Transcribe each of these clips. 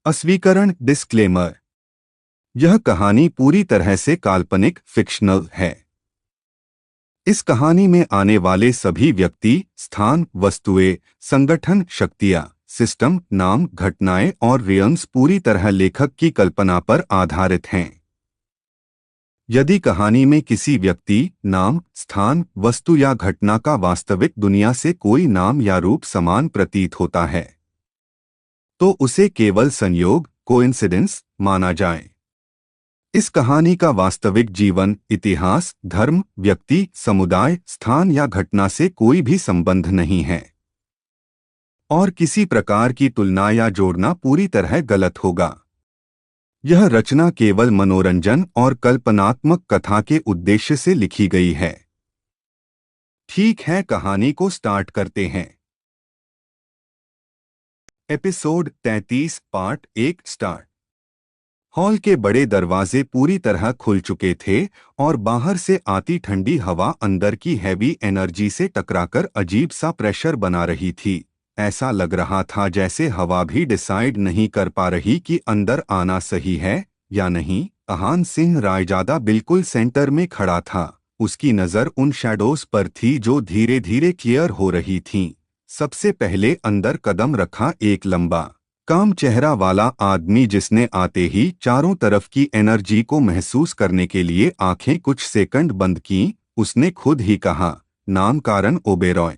अस्वीकरण disclaimer. यह कहानी पूरी तरह से काल्पनिक फिक्शनल है। इस कहानी में आने वाले सभी व्यक्ति, स्थान, वस्तुएं, संगठन, शक्तियां, सिस्टम, नाम, घटनाएं और रियम्स पूरी तरह लेखक की कल्पना पर आधारित हैं। यदि कहानी में किसी व्यक्ति, नाम, स्थान, वस्तु या घटना का वास्तविक दुनिया से कोई नाम या रूप समान प्रतीत होता है, तो उसे केवल संयोग, कोइंसिडेंस माना जाए। इस कहानी का वास्तविक जीवन, इतिहास, धर्म, व्यक्ति, समुदाय, स्थान या घटना से कोई भी संबंध नहीं है, और किसी प्रकार की तुलना या जोड़ना पूरी तरह गलत होगा। यह रचना केवल मनोरंजन और कल्पनात्मक कथा के उद्देश्य से लिखी गई है। ठीक है, कहानी को स्टार्ट करते हैं। Episode 33 part 1 start. हॉल के बड़े दरवाजे पूरी तरह खुल चुके थे और बाहर से आती ठंडी हवा अंदर की हैवी एनर्जी से टकराकर अजीब सा प्रेशर बना रही थी। ऐसा लग रहा था जैसे हवा भी डिसाइड नहीं कर पा रही कि अंदर आना सही है या नहीं। आहान सिंह रायजादा बिल्कुल सेंटर में खड़ा था। उसकी नज़र उन शैडोज पर थी जो धीरे धीरे क्लियर हो रही थीं। सबसे पहले अंदर कदम रखा एक लंबा, काम चेहरा वाला आदमी जिसने आते ही चारों तरफ की एनर्जी को महसूस करने के लिए आंखें कुछ सेकंड बंद कीं। उसने खुद ही कहा, नाम कारण ओबेरॉय।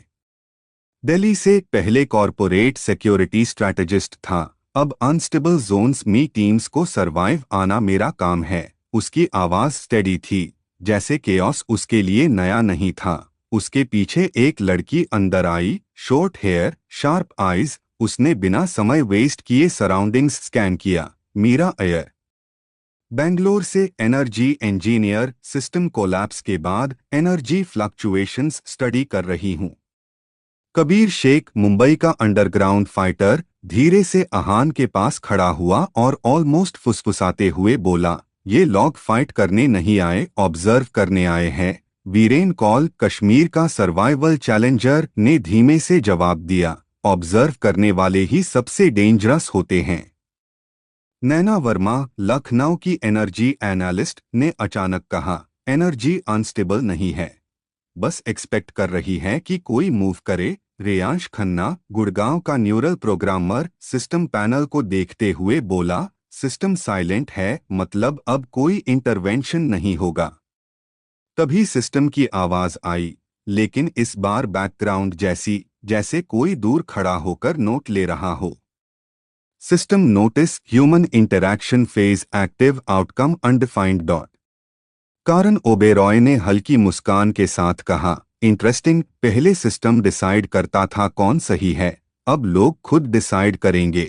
दिल्ली से पहले कॉरपोरेट सिक्योरिटी स्ट्रैटेजिस्ट था, अब अनस्टेबल जोन्स में टीम्स को सरवाइव आना मेरा काम है। उसकी आवाज़ स्टेडी थी, जैसे केओस उसके लिए नया नहीं था। उसके पीछे एक लड़की अंदर आई, शॉर्ट हेयर, शार्प आइज। उसने बिना समय वेस्ट किए सराउंडिंग्स स्कैन किया। मीरा अय्यर, बेंगलोर से, एनर्जी इंजीनियर, सिस्टम कोलैप्स के बाद एनर्जी फ्लक्चुएशंस स्टडी कर रही हूँ। कबीर शेख, मुंबई का अंडरग्राउंड फाइटर, धीरे से आहान के पास खड़ा हुआ और ऑलमोस्ट फुसफुसाते हुए बोला, ये लॉग फाइट करने नहीं आए, ऑब्जर्व करने आए हैं। वीरेन कॉल, कश्मीर का सर्वाइवल चैलेंजर, ने धीमे से जवाब दिया, ऑब्जर्व करने वाले ही सबसे डेंजरस होते हैं। नैना वर्मा, लखनऊ की एनर्जी एनालिस्ट, ने अचानक कहा, एनर्जी अनस्टेबल नहीं है, बस एक्सपेक्ट कर रही है कि कोई मूव करे। रेयांश खन्ना, गुड़गांव का न्यूरल प्रोग्रामर, सिस्टम पैनल को देखते हुए बोला, सिस्टम साइलेंट है, मतलब अब कोई इंटरवेंशन नहीं होगा। तभी सिस्टम की आवाज आई, लेकिन इस बार बैकग्राउंड जैसी, जैसे कोई दूर खड़ा होकर नोट ले रहा हो। System notice, human interaction phase active, outcome undefined dot. कारण ओबेरॉय ने हल्की मुस्कान के साथ कहा, इंटरेस्टिंग, पहले सिस्टम डिसाइड करता था कौन सही है, अब लोग खुद डिसाइड करेंगे।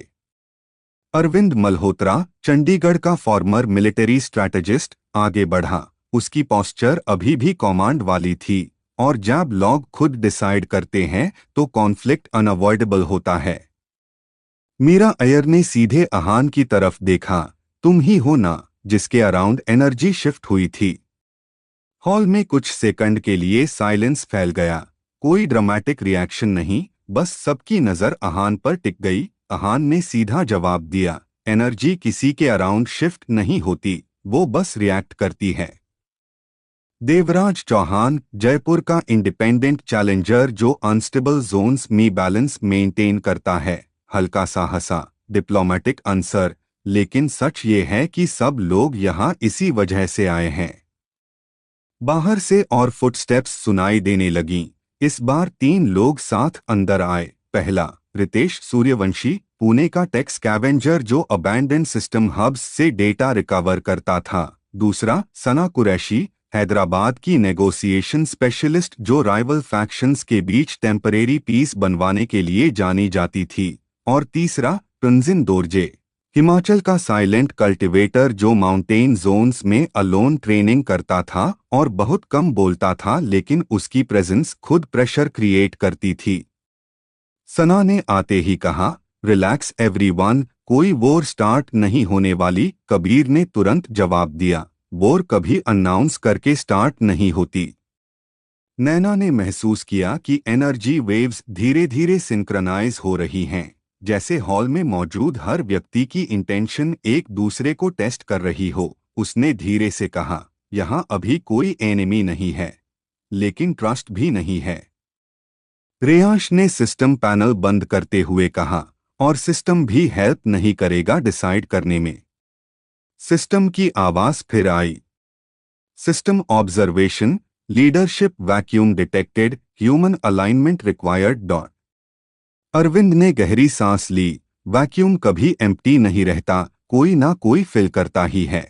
अरविंद मल्होत्रा, चंडीगढ़ का फॉर्मर मिलिट्री स्ट्रैटेजिस्ट, आगे बढ़ा। उसकी पोस्चर अभी भी कमांड वाली थी, और जब लोग खुद डिसाइड करते हैं तो कॉन्फ्लिक्ट अनअवॉइडेबल होता है। मीरा अय्यर ने सीधे आहान की तरफ देखा, तुम ही हो ना जिसके अराउंड एनर्जी शिफ्ट हुई थी। हॉल में कुछ सेकंड के लिए साइलेंस फैल गया। कोई ड्रामेटिक रिएक्शन नहीं, बस सबकी नज़र आहान पर टिक गई। आहान ने सीधा जवाब दिया, एनर्जी किसी के अराउंड शिफ्ट नहीं होती, वो बस रिएक्ट करती है। देवराज चौहान, जयपुर का इंडिपेंडेंट चैलेंजर जो अनस्टेबल जोन्स में बैलेंस मेंटेन करता है, हल्का सा हंसा, डिप्लोमेटिक आंसर, लेकिन सच ये है कि सब लोग यहाँ इसी वजह से आए हैं। बाहर से और फुटस्टेप्स सुनाई देने लगीं। इस बार 3 लोग साथ अंदर आए। पहला, रितेश सूर्यवंशी, पुणे का टेक स्कैवेंजर जो अबैंडन सिस्टम हब्स से डेटा रिकवर करता था। दूसरा, सना कुरैशी, हैदराबाद की नेगोशिएशन स्पेशलिस्ट जो राइवल फैक्शंस के बीच टेम्परेरी पीस बनवाने के लिए जानी जाती थी। और तीसरा, तुंजिन दोरजे, हिमाचल का साइलेंट कल्टिवेटर जो माउंटेन जोन्स में अलोन ट्रेनिंग करता था और बहुत कम बोलता था, लेकिन उसकी प्रेजेंस खुद प्रेशर क्रिएट करती थी। सना ने आते ही कहा, रिलैक्स एवरीवन, कोई वॉर स्टार्ट नहीं होने वाली। कबीर ने तुरंत जवाब दिया, वॉर कभी अनाउंस करके स्टार्ट नहीं होती। नैना ने महसूस किया कि एनर्जी वेव्स धीरे धीरे सिंक्रनाइज हो रही हैं, जैसे हॉल में मौजूद हर व्यक्ति की इंटेंशन एक दूसरे को टेस्ट कर रही हो। उसने धीरे से कहा, यहाँ अभी कोई एनिमी नहीं है, लेकिन ट्रस्ट भी नहीं है। रेयांश ने सिस्टम पैनल बंद करते हुए कहा, और सिस्टम भी हेल्प नहीं करेगा डिसाइड करने में। सिस्टम की आवाज फिर आई। System observation, leadership vacuum detected, human alignment required. Arvind ने गहरी सांस ली। वैक्यूम कभी एम्प्टी नहीं रहता, कोई ना कोई फिल करता ही है।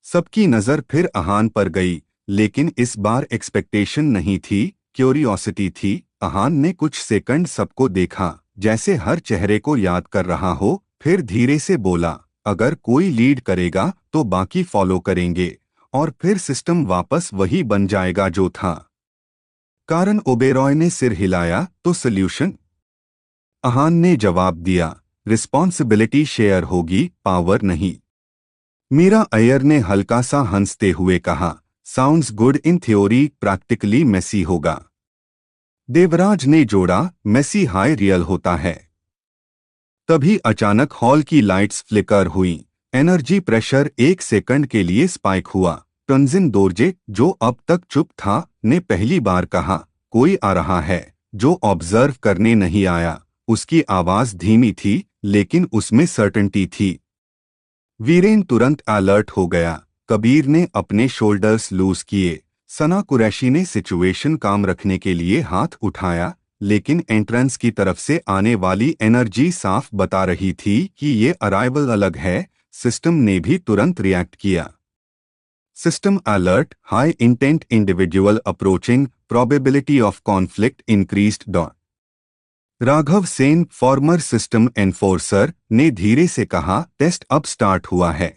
सबकी नजर फिर आहान पर गई, लेकिन इस बार एक्सपेक्टेशन नहीं थी, क्यूरियोसिटी थी। आहान ने कुछ सेकंड सबको देखा, जैसे हर चेहरे को याद कर रहा हो, फिर धीरे से बोला, अगर कोई लीड करेगा तो बाकी फॉलो करेंगे, और फिर सिस्टम वापस वही बन जाएगा जो था। कारण ओबेरॉय ने सिर हिलाया, तो सल्यूशन? आहान ने जवाब दिया, रिस्पॉन्सिबिलिटी शेयर होगी, पावर नहीं। मीरा अय्यर ने हल्का सा हंसते हुए कहा, sounds good in theory, practically messy होगा। देवराज ने जोड़ा, मेसी हाई रियल होता है। तभी अचानक हॉल की लाइट्स फ्लिकर हुई। एनर्जी प्रेशर एक सेकंड के लिए स्पाइक हुआ। तंजिन दोरजे, जो अब तक चुप था, ने पहली बार कहा, कोई आ रहा है। जो ऑब्जर्व करने नहीं आया। उसकी आवाज धीमी थी, लेकिन उसमें सर्टेनिटी थी। वीरेन तुरंत अलर्ट हो गया। कबीर ने अपने शोल्डर्स लूज किए। सना कुरैशी ने सिचुएशन काम रखने के लिए हाथ उठाया, लेकिन एंट्रेंस की तरफ से आने वाली एनर्जी साफ बता रही थी कि ये अराइवल अलग है। सिस्टम ने भी तुरंत रिएक्ट किया। System alert, high intent individual approaching, probability of conflict increased. Raghav Sen, farmer system enforcer, ने धीरे से कहा, टेस्ट अब स्टार्ट हुआ है।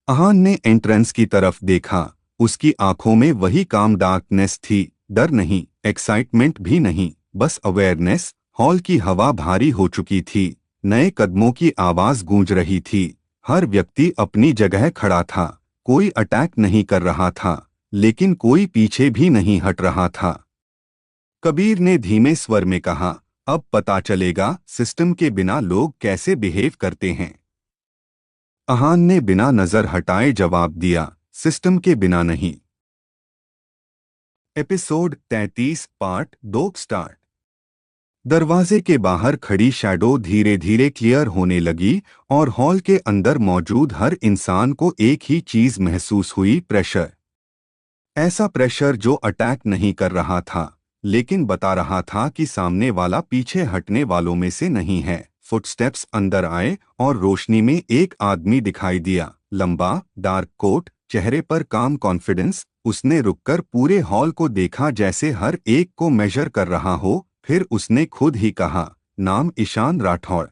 आहान ने एंट्रेंस की तरफ देखा। उसकी आंखों में वही काम डार्कनेस थी, डर नहीं, एक्साइटमेंट भी नहीं, बस अवेयरनेस। हॉल की हवा भारी हो चुकी थी। नए कदमों की आवाज गूंज रही थी। हर व्यक्ति अपनी जगह खड़ा था। कोई अटैक नहीं कर रहा था, लेकिन कोई पीछे भी नहीं हट रहा था। कबीर ने धीमे स्वर में कहा, अब पता चलेगा सिस्टम के बिना लोग कैसे बिहेव करते हैं। आहान ने बिना नजर हटाए जवाब दिया, सिस्टम के बिना नहीं। Episode 33 part 2 start. दरवाजे के बाहर खड़ी शैडो धीरे धीरे क्लियर होने लगी, और हॉल के अंदर मौजूद हर इंसान को एक ही चीज महसूस हुई, प्रेशर। ऐसा प्रेशर जो अटैक नहीं कर रहा था, लेकिन बता रहा था कि सामने वाला पीछे हटने वालों में से नहीं है। फुटस्टेप्स अंदर आए, और रोशनी में एक आदमी दिखाई दिया। लंबा, डार्क कोट, चेहरे पर काम कॉन्फिडेंस। उसने रुककर पूरे हॉल को देखा, जैसे हर एक को मेजर कर रहा हो। फिर उसने खुद ही कहा, नाम ईशान राठौड़।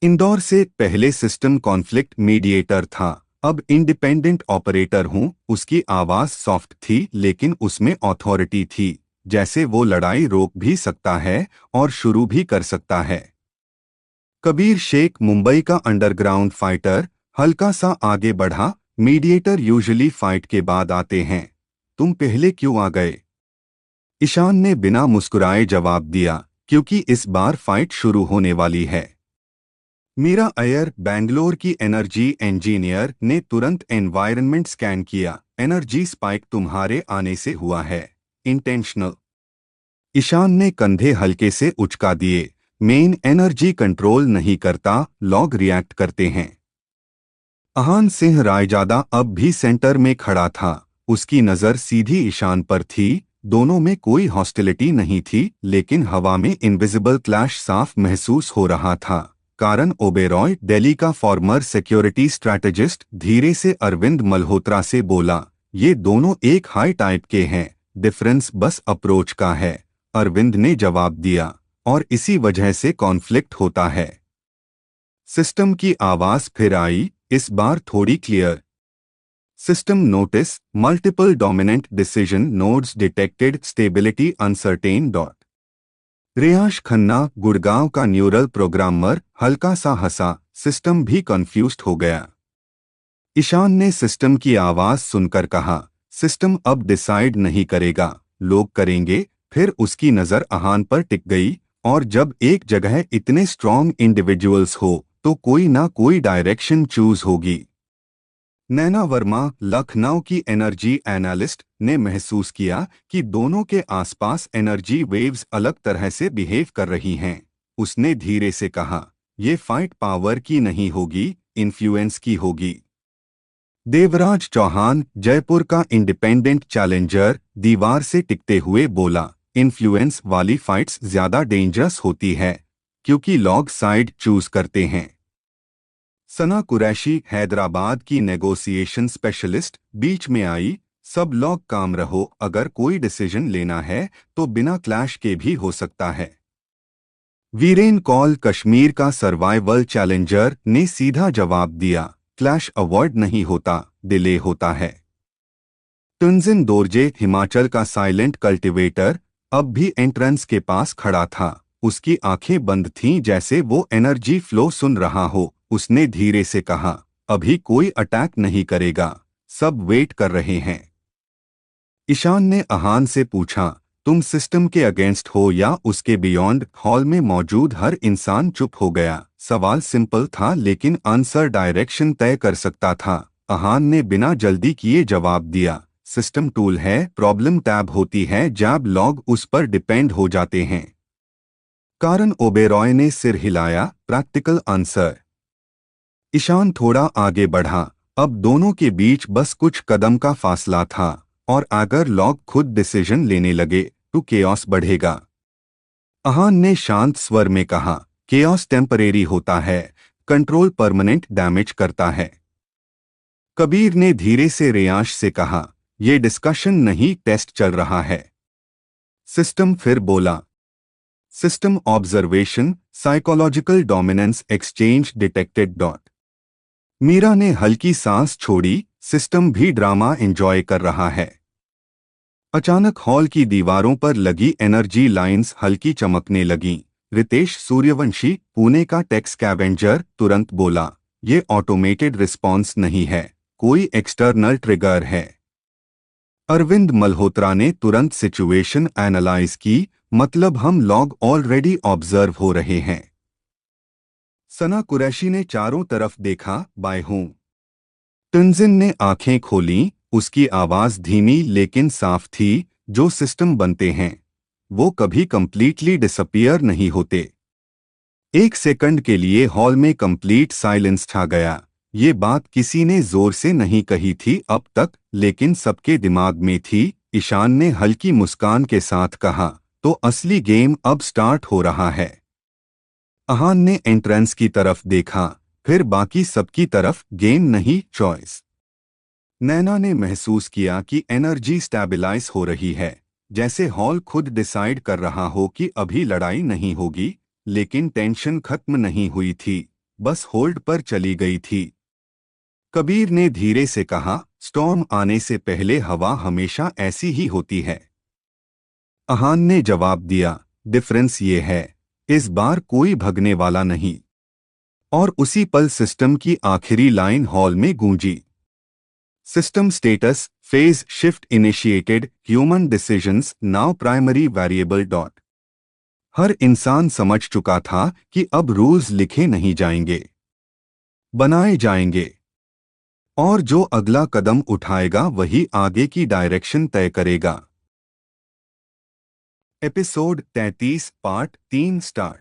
इंदौर से, पहले सिस्टम कॉन्फ्लिक्ट मीडिएटर था, अब इंडिपेंडेंट ऑपरेटर हूं। उसकी आवाज सॉफ्ट थी, लेकिन उसमें अथॉरिटी थी, जैसे वो लड़ाई रोक भी सकता है और शुरू भी कर सकता है। कबीर शेख, मुंबई का अंडरग्राउंड फाइटर, हल्का सा आगे बढ़ा। मीडिएटर यूजुअली फाइट के बाद आते हैं, तुम पहले क्यों आ गए? ईशान ने बिना मुस्कुराए जवाब दिया, क्योंकि इस बार फाइट शुरू होने वाली है। मीरा अय्यर, बैंगलोर की एनर्जी इंजीनियर, ने तुरंत एनवायरनमेंट स्कैन किया। एनर्जी स्पाइक तुम्हारे आने से हुआ है, इंटेंशनल। ईशान ने कंधे हल्के से उचका दिए। मेन एनर्जी कंट्रोल नहीं करता, लॉग रिएक्ट करते हैं। आहान सिंह रायजादा अब भी सेंटर में खड़ा था। उसकी नजर सीधी ईशान पर थी। दोनों में कोई हॉस्टिलिटी नहीं थी, लेकिन हवा में इनविजिबल क्लैश साफ महसूस हो रहा था। कारण ओबेरॉय, दिल्ली का फॉर्मर सिक्योरिटी स्ट्रैटेजिस्ट, धीरे से अरविंद मल्होत्रा से बोला, ये दोनों एक हाई टाइप के हैं, डिफरेंस बस अप्रोच का है। अरविंद ने जवाब दिया, और इसी वजह से कॉन्फ्लिक्ट होता है। सिस्टम की आवाज फिर आई, इस बार थोड़ी clear. System notice, multiple dominant decision nodes detected, stability uncertain. Reyansh Khanna, Gurgaon का न्यूरल प्रोग्रामर, हल्का सा हंसा। सिस्टम भी कंफ्यूज्ड हो गया। ईशान ने सिस्टम की आवाज सुनकर कहा, सिस्टम अब डिसाइड नहीं करेगा, लोग करेंगे। फिर उसकी नजर आहान पर टिक गई। और जब एक जगह इतने स्ट्रॉन्ग इंडिविजुअल्स हो तो कोई ना कोई डायरेक्शन चूज होगी। नैना वर्मा, लखनऊ की एनर्जी एनालिस्ट, ने महसूस किया कि दोनों के आसपास एनर्जी वेव्स अलग तरह से बिहेव कर रही हैं। उसने धीरे से कहा, ये फाइट पावर की नहीं होगी, इन्फ्लुएंस की होगी। देवराज चौहान, जयपुर का इंडिपेंडेंट चैलेंजर, दीवार से टिकते हुए बोला, इन्फ्लुएंस वाली फाइट्स ज्यादा डेंजरस होती है क्योंकि लोग साइड चूज करते हैं। सना कुरैशी, हैदराबाद की नेगोशिएशन स्पेशलिस्ट, बीच में आई, सब लोग काम रहो, अगर कोई डिसीजन लेना है तो बिना क्लैश के भी हो सकता है। वीरेन कौल, कश्मीर का सर्वाइवल चैलेंजर, ने सीधा जवाब दिया, क्लैश अवॉइड नहीं होता, डिले होता है। तुंजिन दोरजे, हिमाचल का साइलेंट कल्टिवेटर, अब भी एंट्रेंस के पास खड़ा था। उसकी आंखें बंद थीं जैसे वो एनर्जी फ्लो सुन रहा हो। उसने धीरे से कहा, अभी कोई अटैक नहीं करेगा, सब वेट कर रहे हैं। ईशान ने आहान से पूछा, तुम सिस्टम के अगेंस्ट हो या उसके बियॉन्ड? हॉल में मौजूद हर इंसान चुप हो गया। सवाल सिंपल था लेकिन आंसर डायरेक्शन तय कर सकता था। आहान ने बिना जल्दी किए जवाब दिया, सिस्टम टूल है, प्रॉब्लम टैब होती है जब लोग उस पर डिपेंड हो जाते हैं। कारण ओबेरॉय ने सिर हिलाया, प्रैक्टिकल आंसर। ईशान थोड़ा आगे बढ़ा। अब दोनों के बीच बस कुछ कदम का फासला था और अगर लोग खुद डिसीजन लेने लगे तो केओस बढ़ेगा। आहान ने शांत स्वर में कहा, केओस टेम्परेरी होता है, कंट्रोल परमानेंट डैमेज करता है। कबीर ने धीरे से रेयांश से कहा, यह डिस्कशन नहीं, टेस्ट चल रहा है। सिस्टम फिर बोला, system observation, psychological dominance exchange detected dot. Meera ने हल्की सांस छोड़ी, सिस्टम भी ड्रामा एंजॉय कर रहा है। अचानक हॉल की दीवारों पर लगी एनर्जी लाइंस हल्की चमकने लगीं। रितेश सूर्यवंशी, पुणे का टेक स्कैवेंजर, तुरंत बोला, ये ऑटोमेटेड रिस्पॉन्स नहीं है, कोई एक्सटर्नल ट्रिगर है। अरविंद मल्होत्रा ने तुरंत सिचुएशन एनालाइज की, मतलब हम लोग ऑलरेडी ऑब्जर्व हो रहे हैं। सना कुरैशी ने चारों तरफ देखा, बाय हूं। तुंजिन ने आंखें खोलीं, उसकी आवाज धीमी लेकिन साफ थी, जो सिस्टम बनते हैं वो कभी कंप्लीटली डिसअपियर नहीं होते। एक सेकंड के लिए हॉल में कंप्लीट साइलेंस छा गया। ये बात किसी ने जोर से नहीं कही थी अब तक, लेकिन सबके दिमाग में थी। ईशान ने हल्की मुस्कान के साथ कहा, तो असली गेम अब स्टार्ट हो रहा है। आहान ने एंट्रेंस की तरफ देखा, फिर बाकी सबकी तरफ, गेम नहीं, चॉइस। नैना ने महसूस किया कि एनर्जी स्टेबलाइज हो रही है, जैसे हॉल खुद डिसाइड कर रहा हो कि अभी लड़ाई नहीं होगी, लेकिन टेंशन खत्म नहीं हुई थी, बस होल्ड पर चली गई थी। कबीर ने धीरे से कहा, स्टॉर्म आने से पहले हवा हमेशा ऐसी ही होती है। आहान ने जवाब दिया, डिफरेंस ये है, इस बार कोई भगने वाला नहीं। और उसी पल सिस्टम की आखिरी लाइन हॉल में गूंजी, system status, phase shift initiated, human decisions now primary variable dot. हर इंसान समझ चुका था कि अब रूल्स लिखे नहीं जाएंगे, बनाए जाएंगे, और जो अगला कदम उठाएगा वही आगे की डायरेक्शन तय करेगा। Episode 33, part 3 start.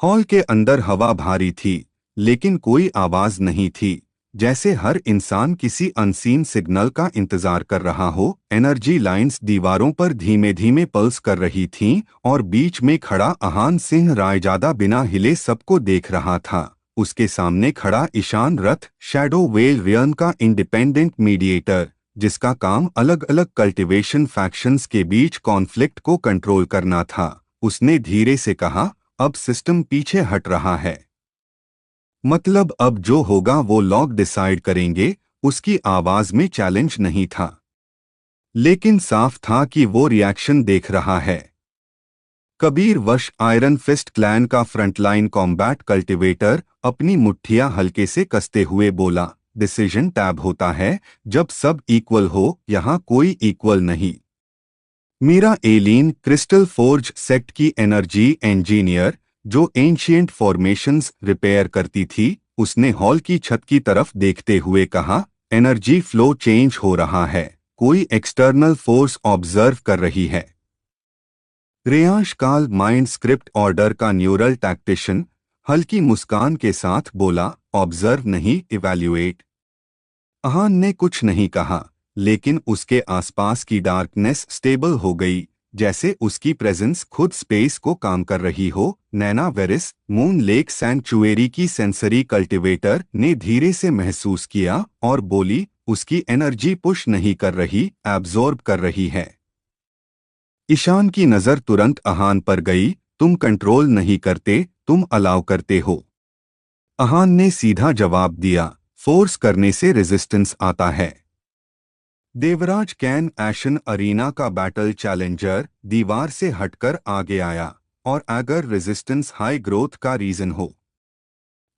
हॉल के अंदर हवा भारी थी, लेकिन कोई आवाज नहीं थी, जैसे हर इंसान किसी अनसीन सिग्नल का इंतजार कर रहा हो। एनर्जी लाइंस दीवारों पर धीमे धीमे पल्स कर रही थीं और बीच में खड़ा आहान सिंह रायजादा बिना हिले सबको देख रहा था। उसके सामने खड़ा ईशान रथ, शैडो वेल रियन का इंडिपेंडेंट मीडिएटर, जिसका काम अलग अलग कल्टिवेशन फैक्शंस के बीच कॉन्फ्लिक्ट को कंट्रोल करना था। उसने धीरे से कहा, अब सिस्टम पीछे हट रहा है, मतलब अब जो होगा वो लोग डिसाइड करेंगे। उसकी आवाज में चैलेंज नहीं था, लेकिन साफ था कि वो रिएक्शन देख रहा है। कबीर वश, आयरन फिस्ट क्लैन का फ्रंटलाइन कॉम्बैट कल्टिवेटर, अपनी मुट्ठियां हल्के से कसते हुए बोला, डिसीजन टैब होता है जब सब इक्वल हो, यहां कोई इक्वल नहीं। Meera Elin crystal forge sect की एनर्जी इंजीनियर जो एंशिएंट फॉर्मेशंस रिपेयर करती थी, उसने हॉल की छत की तरफ देखते हुए कहा, एनर्जी फ्लो चेंज हो रहा है, कोई एक्सटर्नल फोर्स ऑब्जर्व कर रही है। रेयांश काल माइंड स्क्रिप्ट ऑर्डर का न्यूरल टैक्टिशियन हल्की मुस्कान के साथ बोला, ऑब्जर्व नहीं, इवैल्यूएट। अहान ने कुछ नहीं कहा, लेकिन उसके आसपास की डार्कनेस स्टेबल हो गई, जैसे उसकी प्रेजेंस खुद स्पेस को काम कर रही हो। नैना वेरिस मून लेक सैंक्चुएरी की सेंसरी कल्टिवेटर ने धीरे से महसूस किया और बोली, उसकी एनर्जी पुश नहीं कर रही, एब्जॉर्ब कर रही है। ईशान की नजर तुरंत अहान पर गई, तुम कंट्रोल नहीं करते, तुम अलाउ करते हो। अहान ने सीधा जवाब दिया, फोर्स करने से रेजिस्टेंस आता है। देवराज कैन एशन अरीना का बैटल चैलेंजर दीवार से हटकर आगे आया, और अगर रेजिस्टेंस हाई ग्रोथ का रीजन हो।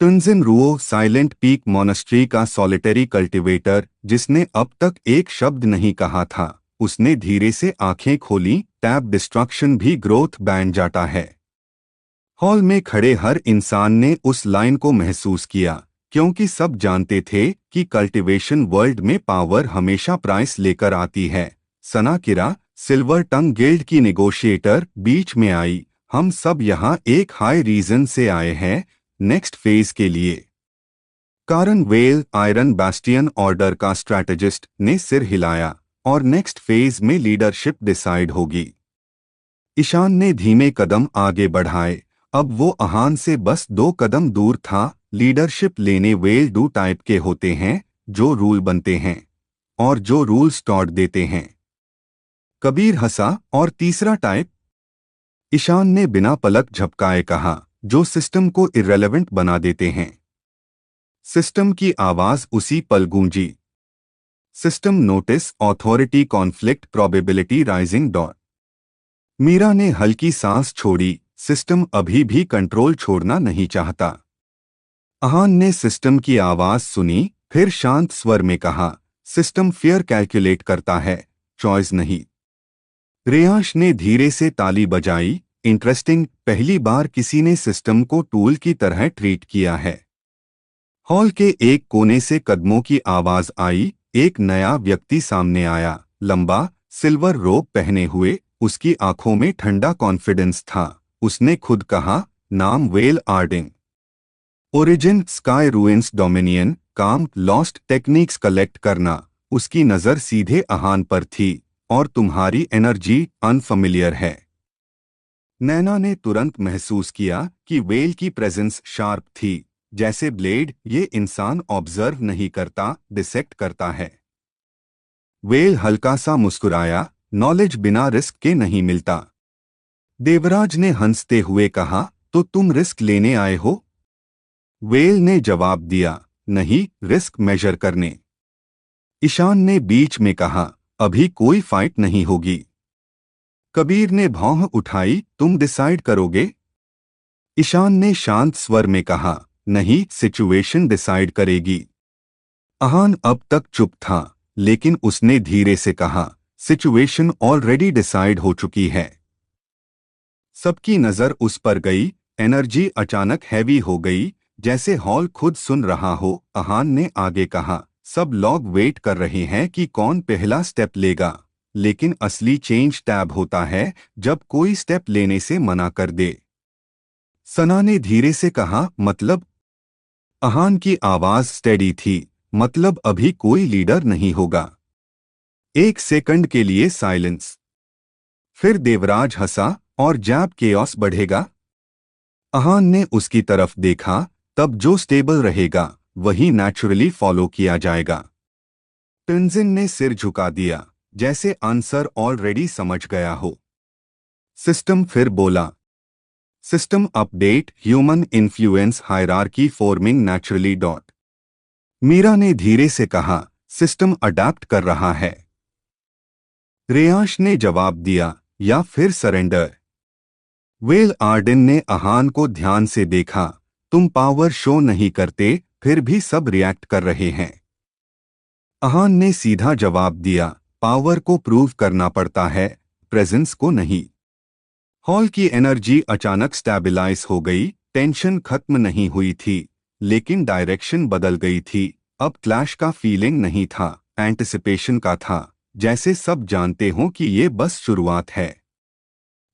टुनजिन रुओ साइलेंट पीक मोनास्ट्री का सॉलिटरी कल्टिवेटर जिसने अब तक एक शब्द नहीं कहा था, उसने धीरे से आंखें खोली, टैब डिस्ट्रक्शन भी ग्रोथ बैन जाता है। हॉल में खड़े हर इंसान ने उस लाइन को महसूस किया, क्योंकि सब जानते थे कि कल्टीवेशन वर्ल्ड में पावर हमेशा प्राइस लेकर आती है। सना किरा, सिल्वर टंग गिल्ड की नेगोशिएटर, बीच में आई, हम सब यहाँ एक हाई रीजन से आए हैं, नेक्स्ट फेज के लिए। कारण वेल आयरन बास्टियन ऑर्डर का स्ट्रैटेजिस्ट ने सिर हिलाया, और नेक्स्ट फेज में लीडरशिप डिसाइड होगी। ईशान ने धीमे कदम आगे बढ़ाए, अब वो अहान से बस 2 कदम दूर था। लीडरशिप लेने वेल डू टाइप के होते हैं, जो रूल बनते हैं और जो रूल्स तोड़ देते हैं। कबीर हंसा, और तीसरा टाइप? ईशान ने बिना पलक झपकाए कहा, जो सिस्टम को इर्रेलेवेंट बना देते हैं। सिस्टम की आवाज उसी पल गूंजी। System notice authority conflict probability rising dot. Meera ने हल्की सांस छोड़ी, सिस्टम अभी भी कंट्रोल छोड़ना नहीं चाहता। अहान ने सिस्टम की आवाज सुनी, फिर शांत स्वर में कहा, सिस्टम फियर कैलकुलेट करता है, चॉइस नहीं। रेयांश ने धीरे से ताली बजाई, इंटरेस्टिंग, पहली बार किसी ने सिस्टम को टूल की तरह ट्रीट किया है। हॉल के एक कोने से कदमों की आवाज आई, एक नया व्यक्ति सामने आया, लंबा, सिल्वर रोब पहने हुए, उसकी आंखों में ठंडा कॉन्फिडेंस था। उसने खुद कहा, नाम Vel Arding. Origin sky ruins dominion, काम लॉस्ट टेक्निक्स कलेक्ट करना। उसकी नजर सीधे अहान पर थी, और तुम्हारी एनर्जी अनफेमिलियर है। नैना ने तुरंत महसूस किया कि वेल की प्रेजेंस शार्प थी, जैसे ब्लेड ये इंसान ऑब्जर्व नहीं करता, डिसेक्ट करता है। वेल हल्का सा मुस्कुराया, नॉलेज बिना रिस्क के नहीं मिलता। देवराज ने हंसते हुए कहा, तो तुम रिस्क लेने आए हो? वेल ने जवाब दिया, नहीं, रिस्क मेजर करने। ईशान ने बीच में कहा, अभी कोई फाइट नहीं होगी। कबीर ने भौं उठाई, तुम डिसाइड करोगे? ईशान ने शांत स्वर में कहा, नहीं, सिचुएशन डिसाइड करेगी। अहान अब तक चुप था, लेकिन उसने धीरे से कहा, सिचुएशन ऑलरेडी डिसाइड हो चुकी है। सबकी नजर उस पर गई, एनर्जी अचानक हैवी हो गई, जैसे हॉल खुद सुन रहा हो। अहान ने आगे कहा, सब लोग वेट कर रहे हैं कि कौन पहला स्टेप लेगा, लेकिन असली चेंज तब होता है जब कोई स्टेप लेने से मना कर दे। सना ने धीरे से कहा, मतलब? अहान की आवाज स्टेडी थी, मतलब अभी कोई लीडर नहीं होगा। 1 सेकंड के लिए साइलेंस। फिर देवराज हंसा, और जब केओस बढ़ेगा? अहान ने उसकी तरफ देखा, तब जो स्टेबल रहेगा वही नेचुरली फॉलो किया जाएगा। टुनजिन ने सिर झुका दिया, जैसे आंसर ऑलरेडी समझ गया हो। सिस्टम फिर बोला, system update, human influence hierarchy forming naturally dot. Meera ने धीरे से कहा, सिस्टम अडैप्ट कर रहा है। रेयांश ने जवाब दिया, या फिर सरेंडर। वेल आर्डिन ने अहान को ध्यान से देखा, तुम पावर शो नहीं करते, फिर भी सब रिएक्ट कर रहे हैं। अहान ने सीधा जवाब दिया, पावर को प्रूव करना पड़ता है, प्रेजेंस को नहीं। हॉल की एनर्जी अचानक स्टेबलाइज हो गई। टेंशन खत्म नहीं हुई थी, लेकिन डायरेक्शन बदल गई थी। अब क्लैश का फीलिंग नहीं था, एंटिसिपेशन का था, जैसे सब जानते हों कि ये बस शुरुआत है।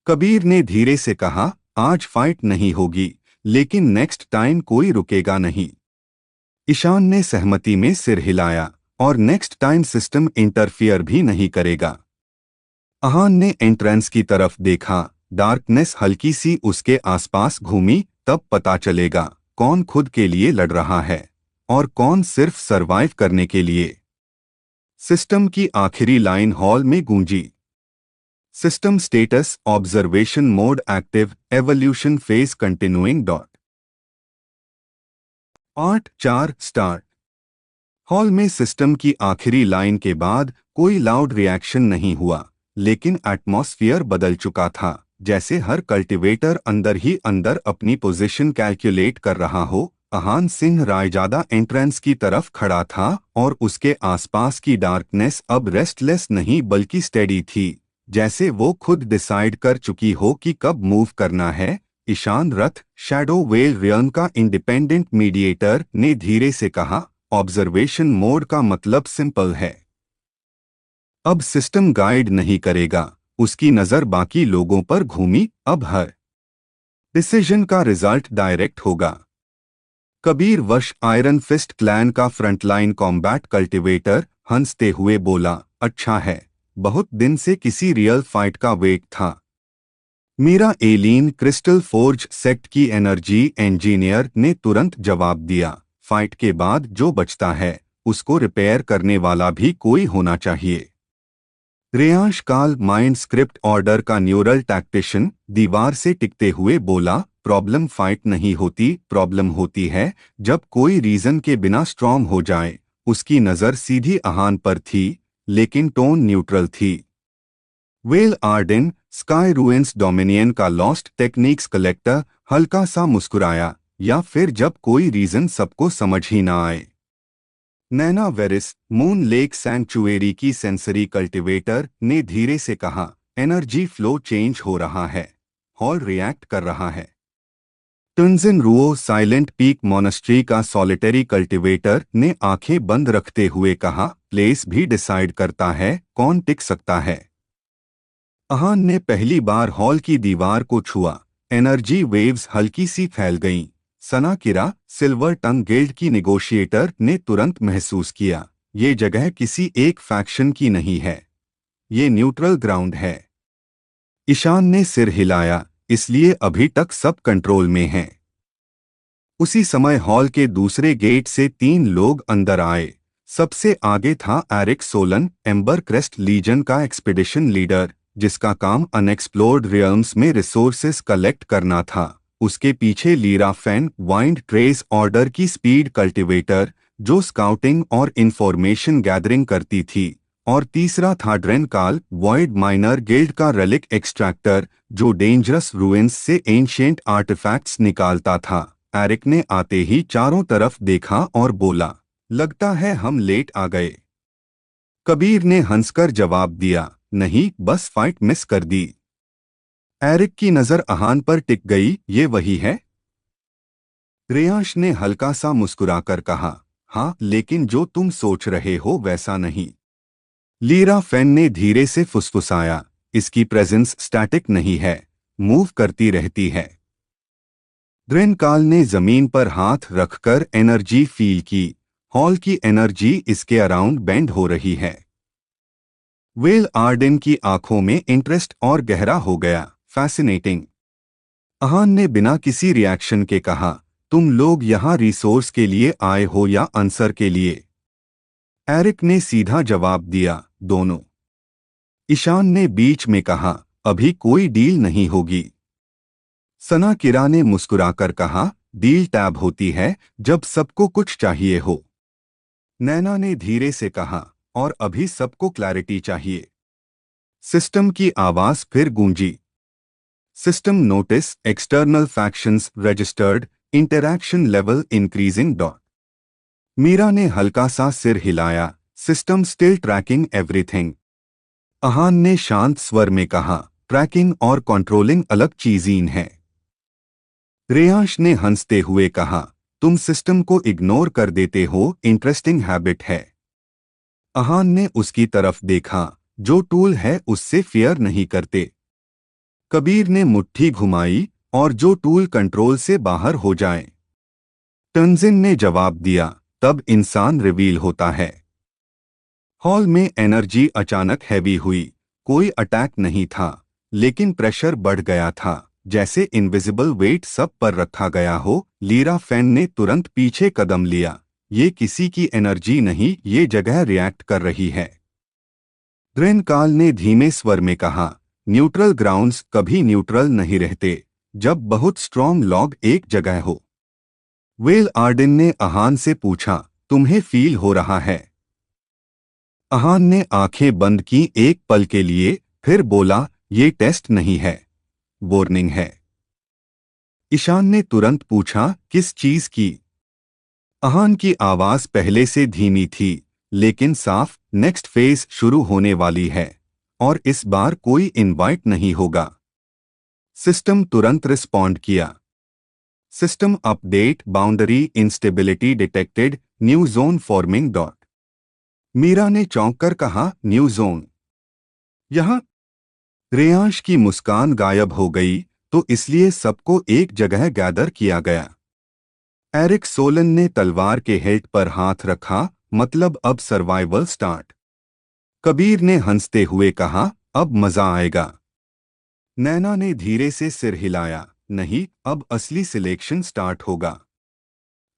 कबीर ने धीरे से कहा, आज फाइट नहीं होगी, लेकिन नेक्स्ट टाइम कोई रुकेगा नहीं। ईशान ने सहमति में सिर हिलाया, और नेक्स्ट टाइम सिस्टम इंटरफियर भी नहीं करेगा। अहान ने एंट्रेंस की तरफ देखा। डार्कनेस हल्की सी उसके आसपास घूमी। तब पता चलेगा कौन खुद के लिए लड़ रहा है और कौन सिर्फ सरवाइव करने के लिए। सिस्टम की आखिरी लाइन हॉल में गूंजी। System status observation mode active, evolution phase continuing dot. Part 4 start. Hall में सिस्टम की आखिरी लाइन के बाद कोई लाउड रिएक्शन नहीं हुआ, लेकिन एटमॉस्फियर बदल चुका था, जैसे हर कल्टीवेटर अंदर ही अंदर अपनी पोजीशन कैलकुलेट कर रहा हो। अहान सिंह रायजादा एंट्रेंस की तरफ खड़ा था और उसके आसपास की डार्कनेस अब रेस्टलेस नहीं बल्कि स्टेडी थी, जैसे वो खुद डिसाइड कर चुकी हो कि कब मूव करना है। ईशान रथ, शैडो वेल रियन का इंडिपेंडेंट मीडिएटर, ने धीरे से कहा, ऑब्जर्वेशन मोड का मतलब सिंपल है। अब सिस्टम गाइड नहीं करेगा। उसकी नजर बाकी लोगों पर घूमी। अब हर डिसीजन का रिजल्ट डायरेक्ट होगा। कबीर वश आयरन फिस्ट क्लैन का फ्रंटलाइन कॉम्बैट कल्टीवेटर हंसते हुए बोला, अच्छा है, बहुत दिन से किसी रियल फाइट का वेट था। मीरा एलीन, क्रिस्टल फोर्ज सेक्ट की एनर्जी इंजीनियर, ने तुरंत जवाब दिया, फाइट के बाद जो बचता है उसको रिपेयर करने वाला भी कोई होना चाहिए। रेयांश काल, माइंड स्क्रिप्ट ऑर्डर का न्यूरल टैक्टिशियन, दीवार से टिकते हुए बोला, प्रॉब्लम फाइट नहीं होती, प्रॉब्लम होती है जब कोई रीजन के बिना स्ट्रॉन्ग हो जाए। उसकी नज़र सीधी अहान पर थी, लेकिन टोन न्यूट्रल थी। वेल आर्डेन, स्काई रूएंस डोमिनियन का लॉस्ट टेक्निक्स कलेक्टर, हल्का सा मुस्कुराया, या फिर जब कोई रीजन सबको समझ ही ना आए। नैना वेरिस, मून लेक सैंक्चुएरी की सेंसरी कल्टीवेटर, ने धीरे से कहा, एनर्जी फ्लो चेंज हो रहा है, हॉल रिएक्ट कर रहा है। टुनजिन रुओ, साइलेंट पीक मोनेस्ट्री का सॉलिटरी कल्टीवेटर, ने आंखें बंद रखते हुए कहा, प्लेस भी डिसाइड करता है कौन टिक सकता है। अहान ने पहली बार हॉल की दीवार को छुआ। एनर्जी वेव्स हल्की सी फैल गईं। सना किरा, सिल्वर टंग गिल्ड की नेगोशिएटर, ने तुरंत महसूस किया, ये जगह किसी एक फैक्शन की नहीं है, ये न्यूट्रल ग्राउंड है। ईशान ने सिर हिलाया, इसलिए अभी तक सब कंट्रोल में हैं। उसी समय हॉल के दूसरे गेट से 3 लोग अंदर आए। सबसे आगे था Eric Solan, Ember Crest Legion का एक्सपीडिशन लीडर, जिसका काम अनएक्सप्लोर्ड रियल्म्स में रिसोर्सेस कलेक्ट करना था। उसके पीछे lira fan, wind trace order की स्पीड कल्टीवेटर, जो स्काउटिंग और इंफॉर्मेशन गैदरिंग करती थी। और तीसरा था ड्रेनकाल, वॉइड माइनर गिल्ड का रेलिक एक्सट्रैक्टर, जो डेंजरस रूइंस से एंशिएंट आर्टिफैक्ट्स निकालता था। एरिक ने आते ही चारों तरफ देखा और बोला, लगता है हम लेट आ गए। कबीर ने हंसकर जवाब दिया, नहीं, बस फाइट मिस कर दी। एरिक की नजर अहान पर टिक गई, ये वही है? रेयांश ने हल्का सा मुस्कुराकर कहा, हाँ, लेकिन जो तुम सोच रहे हो वैसा नहीं। लीरा फैन ने धीरे से फुसफुसाया, इसकी प्रेजेंस स्टैटिक नहीं है, मूव करती रहती है। ड्रेनकाल ने जमीन पर हाथ रखकर एनर्जी फील की। हॉल की एनर्जी इसके अराउंड बेंड हो रही है। वेल आर्डेन की आंखों में इंटरेस्ट और गहरा हो गया, फैसिनेटिंग। अहान ने बिना किसी रिएक्शन के कहा, तुम लोग यहाँ रिसोर्स के लिए आए हो या आंसर के लिए? एरिक ने सीधा जवाब दिया, दोनों। ईशान ने बीच में कहा, अभी कोई डील नहीं होगी। सना किरा ने मुस्कुराकर कहा, डील टैब होती है जब सबको कुछ चाहिए हो। नैना ने धीरे से कहा, और अभी सबको क्लैरिटी चाहिए। सिस्टम की आवाज फिर गूंजी। System notice, external factions registered, interaction level increasing dot. Meera ने हल्का सा सिर हिलाया, system still tracking everything. Ahaan ने शांत स्वर में कहा, ट्रैकिंग और कंट्रोलिंग अलग चीज़ीन है। रेयांश ने हंसते हुए कहा, तुम सिस्टम को इग्नोर कर देते हो, इंटरेस्टिंग हैबिट है। अहान ने उसकी तरफ देखा, जो टूल है उससे फेयर नहीं करते। कबीर ने मुट्ठी घुमाई, और जो टूल कंट्रोल से बाहर हो जाए। तंजिन ने जवाब दिया, तब इंसान रिवील होता है। हॉल में एनर्जी अचानक हैवी हुई। कोई अटैक नहीं था, लेकिन प्रेशर बढ़ गया था, जैसे इनविजिबल वेट सब पर रखा गया हो। लीरा फैन ने तुरंत पीछे कदम लिया। ये किसी की एनर्जी नहीं, ये जगह रिएक्ट कर रही है। ड्रेनकाल ने धीमे स्वर में कहा, न्यूट्रल ग्राउंड्स कभी न्यूट्रल नहीं रहते, जब बहुत स्ट्रॉन्ग लॉग एक जगह हो। वेल आर्डिन ने अहान से पूछा, तुम्हें फील हो रहा है? अहान ने आंखें बंद की एक पल के लिए, फिर बोला, ये टेस्ट नहीं है, वार्निंग है। ईशान ने तुरंत पूछा, किस चीज की? अहान की आवाज पहले से धीमी थी, लेकिन साफ। नेक्स्ट फेज शुरू होने वाली है, और इस बार कोई इनवाइट नहीं होगा। सिस्टम तुरंत रिस्पॉन्ड किया। System update, boundary instability detected, new zone forming dot. Meera ने चौंक कर कहा, न्यू जोन? यहां? रेयांश की मुस्कान गायब हो गई, तो इसलिए सबको एक जगह गैदर किया गया। एरिक सोलन ने तलवार के हिल्ट पर हाथ रखा, मतलब अब सर्वाइवल स्टार्ट। कबीर ने हंसते हुए कहा, अब मजा आएगा। नैना ने धीरे से सिर हिलाया, नहीं, अब असली सिलेक्शन स्टार्ट होगा।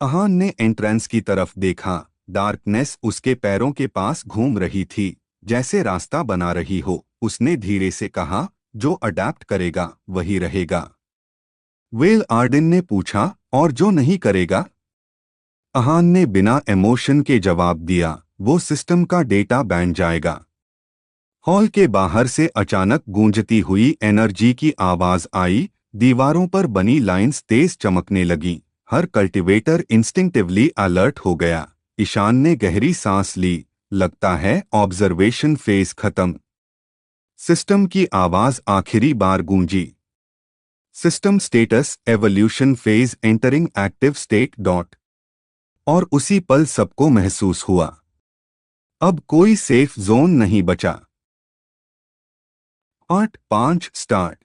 अहान ने एंट्रेंस की तरफ देखा। डार्कनेस उसके पैरों के पास घूम रही थी, जैसे रास्ता बना रही हो। उसने धीरे से कहा, जो अडैप्ट करेगा वही रहेगा। वेल आर्डिन ने पूछा, और जो नहीं करेगा? अहान ने बिना इमोशन के जवाब दिया, वो सिस्टम का डेटा बैन जाएगा। हॉल के बाहर से अचानक गूंजती हुई एनर्जी की आवाज आई। दीवारों पर बनी लाइंस तेज चमकने लगीं। हर कल्टीवेटर इंस्टिंक्टिवली अलर्ट हो गया। ईशान ने गहरी सांस ली, लगता है ऑब्जर्वेशन फेज खत्म। सिस्टम की आवाज आखिरी बार गूंजी, system status evolution phase entering active state dot. और उसी पल सबको महसूस हुआ, अब कोई सेफ जोन नहीं बचा। 8-5 स्टार्ट।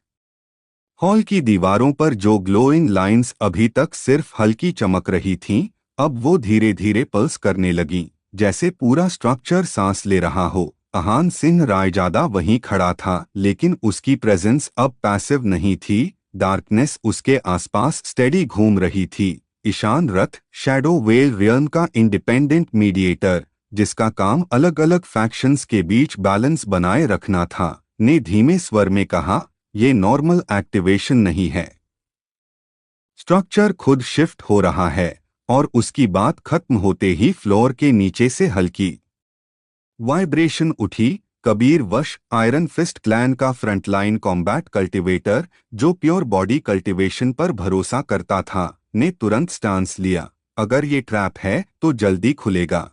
हॉल की दीवारों पर जो ग्लोइंग लाइंस अभी तक सिर्फ हल्की चमक रही थीं, अब वो धीरे धीरे पल्स करने लगीं, जैसे पूरा स्ट्रक्चर सांस ले रहा हो। अहान सिंह रायजादा वहीं खड़ा था, लेकिन उसकी प्रेजेंस अब पैसिव नहीं थी। डार्कनेस उसके आसपास स्टेडी घूम रही थी। ईशान रथ, शैडो वेल रियल्म का इंडिपेंडेंट मीडिएटर, जिसका काम अलग अलग फैक्शंस के बीच बैलेंस बनाए रखना था, ने धीमे स्वर में कहा, ये नॉर्मल एक्टिवेशन नहीं है। स्ट्रक्चर खुद शिफ्ट हो रहा है। और उसकी बात खत्म होते ही फ्लोर के नीचे से हल्की वाइब्रेशन उठी। कबीर वश, आयरन फिस्ट क्लैन का फ्रंटलाइन कॉम्बैट कल्टीवेटर, जो प्योर बॉडी कल्टीवेशन पर भरोसा करता था, ने तुरंत स्टांस लिया। अगर ये ट्रैप है तो जल्दी खुलेगा।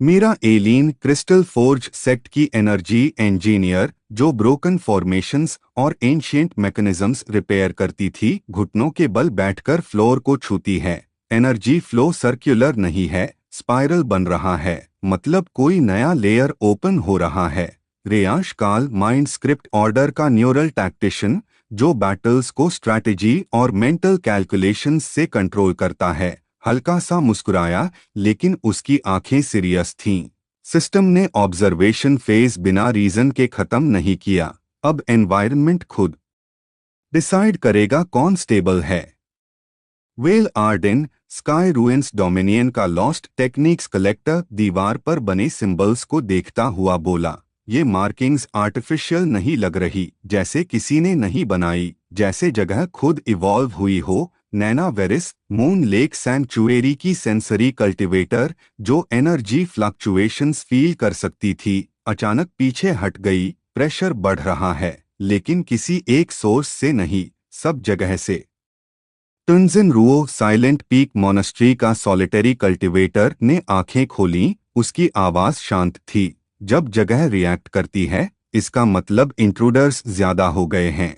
मीरा एलीन, क्रिस्टल फोर्ज सेक्ट की एनर्जी इंजीनियर, जो ब्रोकन फॉर्मेशंस और एंशिएंट मैकेनिज्म्स रिपेयर करती थी, घुटनों के बल बैठकर फ्लोर को छूती है। एनर्जी फ्लो सर्कुलर नहीं है, स्पाइरल बन रहा है, मतलब कोई नया लेयर ओपन हो रहा है। रेयांश काल, माइंड स्क्रिप्ट ऑर्डर का न्यूरल टैक्टिशियन, जो बैटल्स को स्ट्रैटेजी और मेंटल कैलकुलेशंस से कंट्रोल करता है, हल्का सा मुस्कुराया, लेकिन उसकी आंखें सीरियस थीं। सिस्टम ने ऑब्जर्वेशन फेज बिना रीजन के खत्म नहीं किया। अब एनवायरनमेंट खुद डिसाइड करेगा कौन स्टेबल है। वेल आर्डिन, स्काई रूइंस डोमिनियन का लॉस्ट टेक्निक्स कलेक्टर, दीवार पर बने सिंबल्स को देखता हुआ बोला, ये मार्किंग्स आर्टिफिशियल नहीं लग रही, जैसे किसी ने नहीं बनाई, जैसे जगह खुद इवॉल्व हुई हो। नैना वेरिस, मून लेक सैंक्चुएरी की सेंसरी कल्टीवेटर, जो एनर्जी फ्लक्चुएशंस फील कर सकती थी, अचानक पीछे हट गई। प्रेशर बढ़ रहा है, लेकिन किसी एक सोर्स से नहीं, सब जगह से। टुनजिन रुओ, साइलेंट पीक मोनास्ट्री का सॉलिटरी कल्टीवेटर, ने आंखें खोलीं। उसकी आवाज शांत थी, जब जगह रिएक्ट करती है इसका मतलब इंट्रूडर्स ज्यादा हो गए हैं।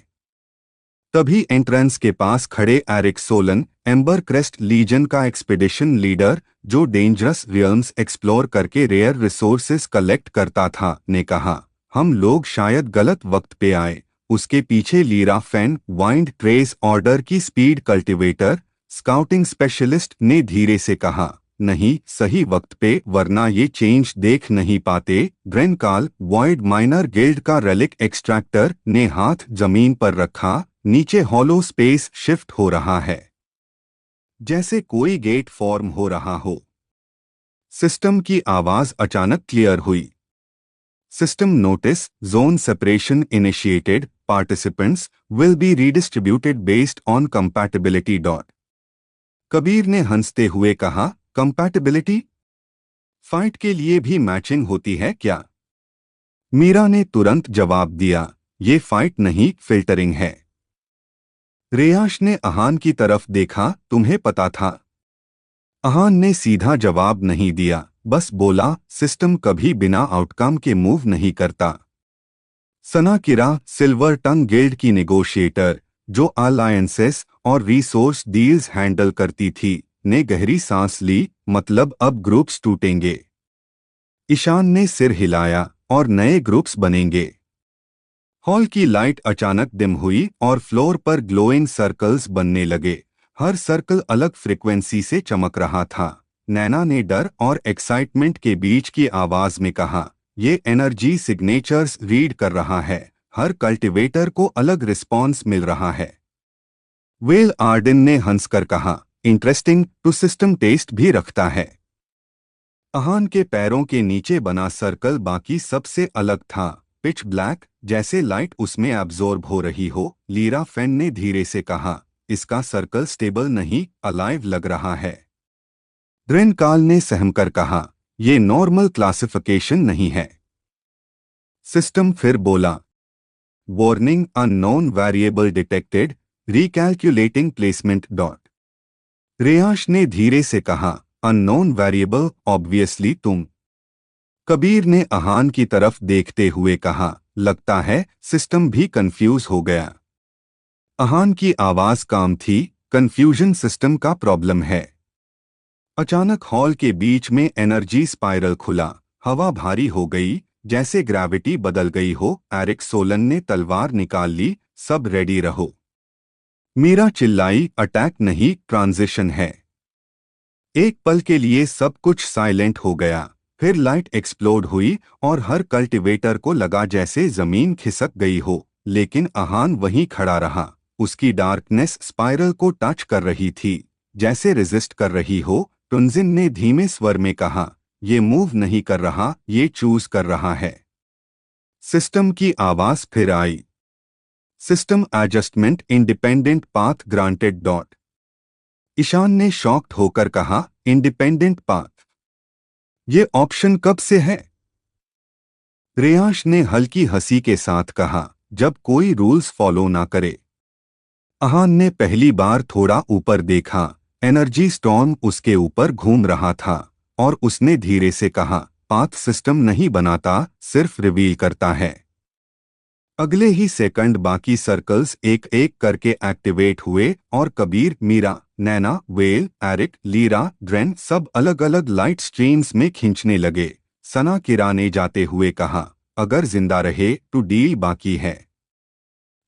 तभी एंट्रेंस के पास खड़े Eric Solan, Ember Crest Legion का एक्सपीडिशन लीडर, जो डेंजरस रियल्म्स एक्सप्लोर करके रेयर रिसोर्सेज कलेक्ट करता था, ने कहा, हम लोग शायद गलत वक्त पे आए। उसके पीछे lira fan, wind trace order की स्पीड कल्टिवेटर, स्काउटिंग स्पेशलिस्ट ने धीरे से कहा, नहीं, सही वक्त पे, वरना ये चेंज देख नहीं पाते। ड्रेनकाल, वॉइड माइनर गिल्ड का रेलिक एक्सट्रैक्टर, ने हाथ जमीन पर रखा। नीचे हॉलो स्पेस शिफ्ट हो रहा है, जैसे कोई गेट फॉर्म हो रहा हो। सिस्टम की आवाज अचानक क्लियर हुई। System notice, zone separation initiated, participants will be redistributed based on compatibility dot. Kabir ने हंसते हुए कहा, कंपैटिबिलिटी? फाइट के लिए भी मैचिंग होती है क्या? मीरा ने तुरंत जवाब दिया, ये फाइट नहीं, फिल्टरिंग है। रेयाश ने अहान की तरफ देखा, तुम्हें पता था? अहान ने सीधा जवाब नहीं दिया, बस बोला, सिस्टम कभी बिना आउटकम के मूव नहीं करता। सना किरा, सिल्वर टंग गिल्ड की नेगोशिएटर, जो अलायंसेस और रिसोर्स डील्स हैंडल करती थी, ने गहरी सांस ली, मतलब अब ग्रुप्स टूटेंगे। ईशान ने सिर हिलाया, और नए ग्रुप्स बनेंगे। हॉल की लाइट अचानक डिम हुई और फ्लोर पर ग्लोइंग सर्कल्स बनने लगे। हर सर्कल अलग फ्रीक्वेंसी से चमक रहा था। नैना ने डर और एक्साइटमेंट के बीच की आवाज में कहा, ये एनर्जी सिग्नेचर्स रीड कर रहा है। हर कल्टिवेटर को अलग रिस्पॉन्स मिल रहा है। वेल आर्डन ने हंसकर कहा, इंटरेस्टिंग, टू सिस्टम टेस्ट भी रखता है। अहान के पैरों के नीचे बना सर्कल बाकी सबसे अलग था, पिच ब्लैक, जैसे लाइट उसमें एब्जॉर्ब हो रही हो। लीरा फैन ने धीरे से कहा, इसका सर्कल स्टेबल नहीं, अलाइव लग रहा है। ड्रेनकाल ने सहमकर कहा, ये नॉर्मल क्लासिफिकेशन नहीं है। सिस्टम फिर बोला, warning, unknown variable detected, recalculating placement dot. Reyash ने धीरे से कहा, अननोन वेरिएबल, ऑब्वियसली तुम। कबीर ने अहान की तरफ देखते हुए कहा, लगता है सिस्टम भी कंफ्यूज हो गया। अहान की आवाज काम थी, कंफ्यूजन सिस्टम का प्रॉब्लम है। अचानक हॉल के बीच में एनर्जी स्पाइरल खुला। हवा भारी हो गई, जैसे ग्रेविटी बदल गई हो। एरिक सोलन ने तलवार निकाल ली, सब रेडी रहो। मीरा चिल्लाई, अटैक नहीं, ट्रांजिशन है। एक पल के लिए सब कुछ साइलेंट हो गया। फिर लाइट एक्सप्लोड हुई और हर कल्टिवेटर को लगा जैसे जमीन खिसक गई हो। लेकिन अहान वहीं खड़ा रहा। उसकी डार्कनेस स्पाइरल को टच कर रही थी, जैसे रेजिस्ट कर रही हो। टुनजिन ने धीमे स्वर में कहा, ये मूव नहीं कर रहा, ये चूज कर रहा है। सिस्टम की आवाज फिर आई, system adjustment independent path granted dot. Ishaan ने शॉक्ड होकर कहा, इंडिपेंडेंट पाथ? ये ऑप्शन कब से है? रेयाश ने हल्की हंसी के साथ कहा, जब कोई रूल्स फॉलो ना करे। अहान ने पहली बार थोड़ा ऊपर देखा। एनर्जी स्टॉर्म उसके ऊपर घूम रहा था और उसने धीरे से कहा, पाथ सिस्टम नहीं बनाता, सिर्फ रिवील करता है। अगले ही सेकंड बाकी सर्कल्स एक एक करके एक्टिवेट हुए और कबीर, मीरा, नैना, वेल, एरिक, लीरा, ड्रेन सब अलग अलग लाइट स्ट्रीम्स में खींचने लगे। सना किरा ने जाते हुए कहा, अगर जिंदा रहे तो डील बाकी है।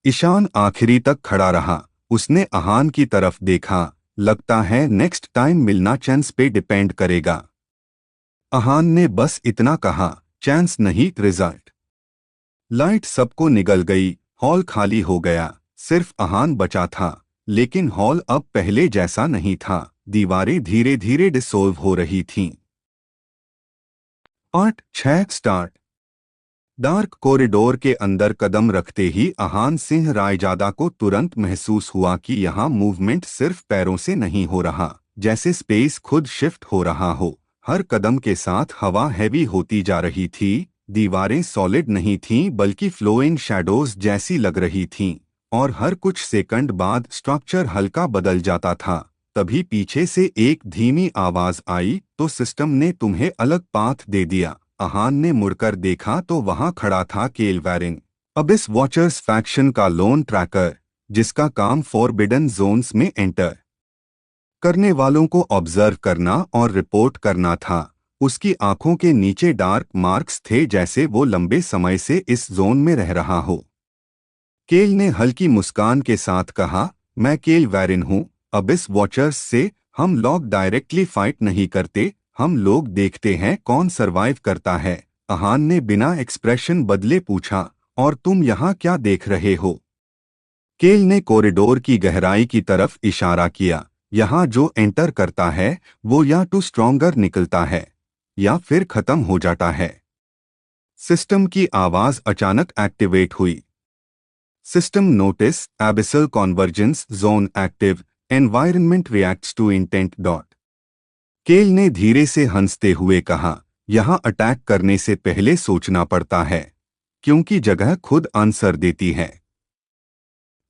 ईशान आखिरी तक खड़ा रहा। उसने अहान की तरफ देखा, लगता है नेक्स्ट टाइम मिलना चांस पे डिपेंड करेगा। अहान ने बस इतना कहा, चांस नहीं, रिजल्ट। लाइट सबको निगल गई। हॉल खाली हो गया। सिर्फ अहान बचा था। लेकिन हॉल अब पहले जैसा नहीं था। दीवारें धीरे धीरे डिसोल्व हो रही थीं। Part 6 start. डार्क कॉरिडोर के अंदर कदम रखते ही अहान सिंह रायजादा को तुरंत महसूस हुआ कि यहाँ मूवमेंट सिर्फ पैरों से नहीं हो रहा, जैसे स्पेस खुद शिफ्ट हो रहा हो। हर कदम के साथ हवा हैवी होती जा रही थी। दीवारें सॉलिड नहीं थीं बल्कि फ्लोइंग शैडोज जैसी लग रही थीं, और हर कुछ सेकंड बाद स्ट्रक्चर हल्का बदल जाता था। तभी पीछे से एक धीमी आवाज आई, तो सिस्टम ने तुम्हें अलग पाथ दे दिया। अहान ने मुड़कर देखा तो वहां खड़ा था केल वैरिन, अबिस वॉचर्स फैक्शन का लोन ट्रैकर, जिसका काम फॉरबिडन जोन्स में एंटर करने वालों को ऑब्जर्व करना और रिपोर्ट करना था। उसकी आंखों के नीचे डार्क मार्क्स थे, जैसे वो लंबे समय से इस जोन में रह रहा हो। केल ने हल्की मुस्कान के साथ कहा, मैं केल वैरिन हूं, अबिस वॉचर्स से। हम लोग डायरेक्टली फाइट नहीं करते, हम लोग देखते हैं कौन सरवाइव करता है। अहान ने बिना एक्सप्रेशन बदले पूछा, और तुम यहाँ क्या देख रहे हो? केल ने कॉरिडोर की गहराई की तरफ इशारा किया। यहाँ जो एंटर करता है वो या तो स्ट्रॉन्गर निकलता है या फिर खत्म हो जाता है। सिस्टम की आवाज अचानक एक्टिवेट हुई। System notice abyssal convergence zone active, environment reacts to intent dot. Kael ने धीरे से हंसते हुए कहा, यहाँ अटैक करने से पहले सोचना पड़ता है, क्योंकि जगह खुद आंसर देती है।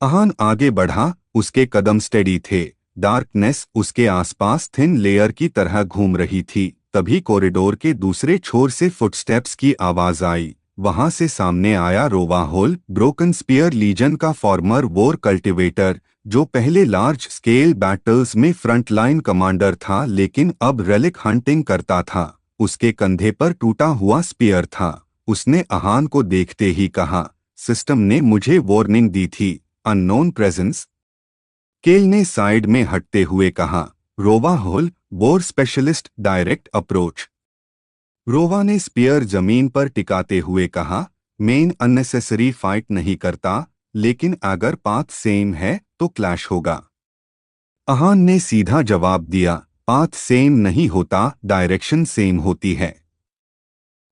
अहान आगे बढ़ा, उसके कदम स्टेडी थे। डार्कनेस उसके आसपास थिन लेयर की तरह घूम रही थी। तभी कॉरिडोर के दूसरे छोर से फुटस्टेप्स की आवाज आई। वहां से सामने आया रोवा होल, ब्रोकन स्पीयर लीजन का फॉर्मर वॉर कल्टिवेटर, जो पहले लार्ज स्केल बैटल्स में फ्रंटलाइन कमांडर था लेकिन अब रेलिक हंटिंग करता था। उसके कंधे पर टूटा हुआ स्पीयर था। उसने अहान को देखते ही कहा, सिस्टम ने मुझे वार्निंग दी थी, अननोन प्रेजेंस। केल ने साइड में हटते हुए कहा, रोवा होल, war specialist, direct approach. Rova ने स्पीयर जमीन पर टिकाते हुए कहा, मेन अननेसेसरी फाइट नहीं करता, लेकिन अगर पाथ सेम है तो क्लैश होगा। अहान ने सीधा जवाब दिया, पाथ सेम नहीं होता, डायरेक्शन सेम होती है।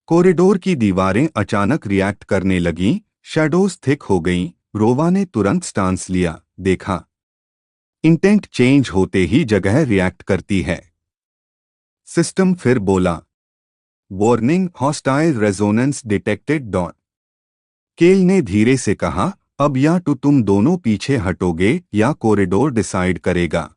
कॉरिडोर की दीवारें अचानक रिएक्ट करने लगीं, शैडोज थिक हो गईं। रोवा ने तुरंत स्टांस लिया, देखा, इंटेंट चेंज होते ही जगह रिएक्ट करती है। सिस्टम फिर बोला, warning, hostile resonance detected dot. Kael ने धीरे से कहा, अब या तो तुम दोनों पीछे हटोगे या कॉरिडोर डिसाइड करेगा।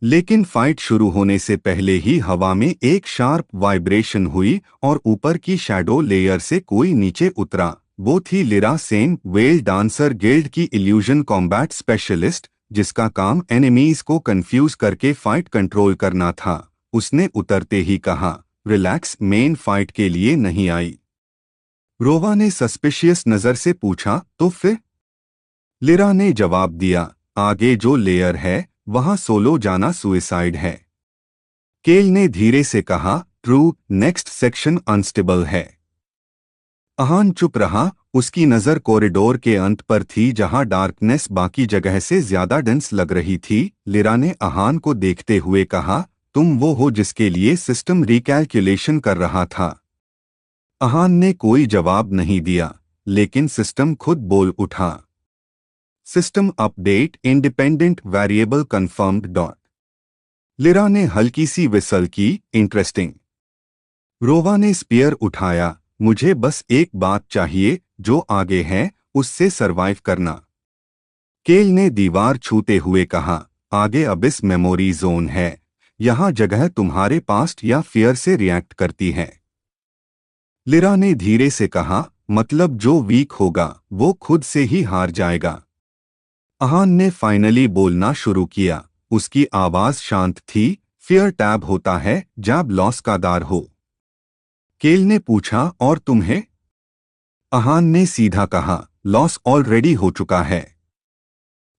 लेकिन फाइट शुरू होने से पहले ही हवा में एक शार्प वाइब्रेशन हुई और ऊपर की शैडो लेयर से कोई नीचे उतरा। वो थी lira Sen, well dancer guild की इल्यूजन कॉम्बैट स्पेशलिस्ट, जिसका काम एनिमीज को कंफ्यूज करके फाइट कंट्रोल करना था। उसने उतरते ही कहा, रिलैक्स, मेन फाइट के लिए नहीं आई। रोवा ने सस्पिशियस नजर से पूछा, तो फिर? लिरा ने जवाब दिया, आगे जो लेयर है वहां सोलो जाना सुइसाइड है। केल ने धीरे से कहा, ट्रू, नेक्स्ट सेक्शन अनस्टेबल है। अहान चुप रहा। उसकी नजर कॉरिडोर के अंत पर थी, जहां डार्कनेस बाकी जगह से ज्यादा डेंस लग रही थी। लिरा ने अहान को देखते हुए कहा, तुम वो हो जिसके लिए सिस्टम रिकैलकुलेशन कर रहा था। अहान ने कोई जवाब नहीं दिया, लेकिन सिस्टम खुद बोल उठा, system update, independent variable confirmed dot. Lira ने हल्की सी विसल की, इंटरेस्टिंग। रोवा ने स्पीयर उठाया, मुझे बस एक बात चाहिए, जो आगे है उससे सरवाइव करना। केल ने दीवार छूते हुए कहा, आगे अबिस मेमोरी जोन है, यहां जगह तुम्हारे पास्ट या फियर से रिएक्ट करती है। लिरा ने धीरे से कहा, मतलब जो वीक होगा वो खुद से ही हार जाएगा। अहान ने फाइनली बोलना शुरू किया। उसकी आवाज शांत थी, फियर टैब होता है जब लॉस का दार हो। केल ने पूछा, और तुम्हें? अहान ने सीधा कहा, लॉस ऑलरेडी हो चुका है।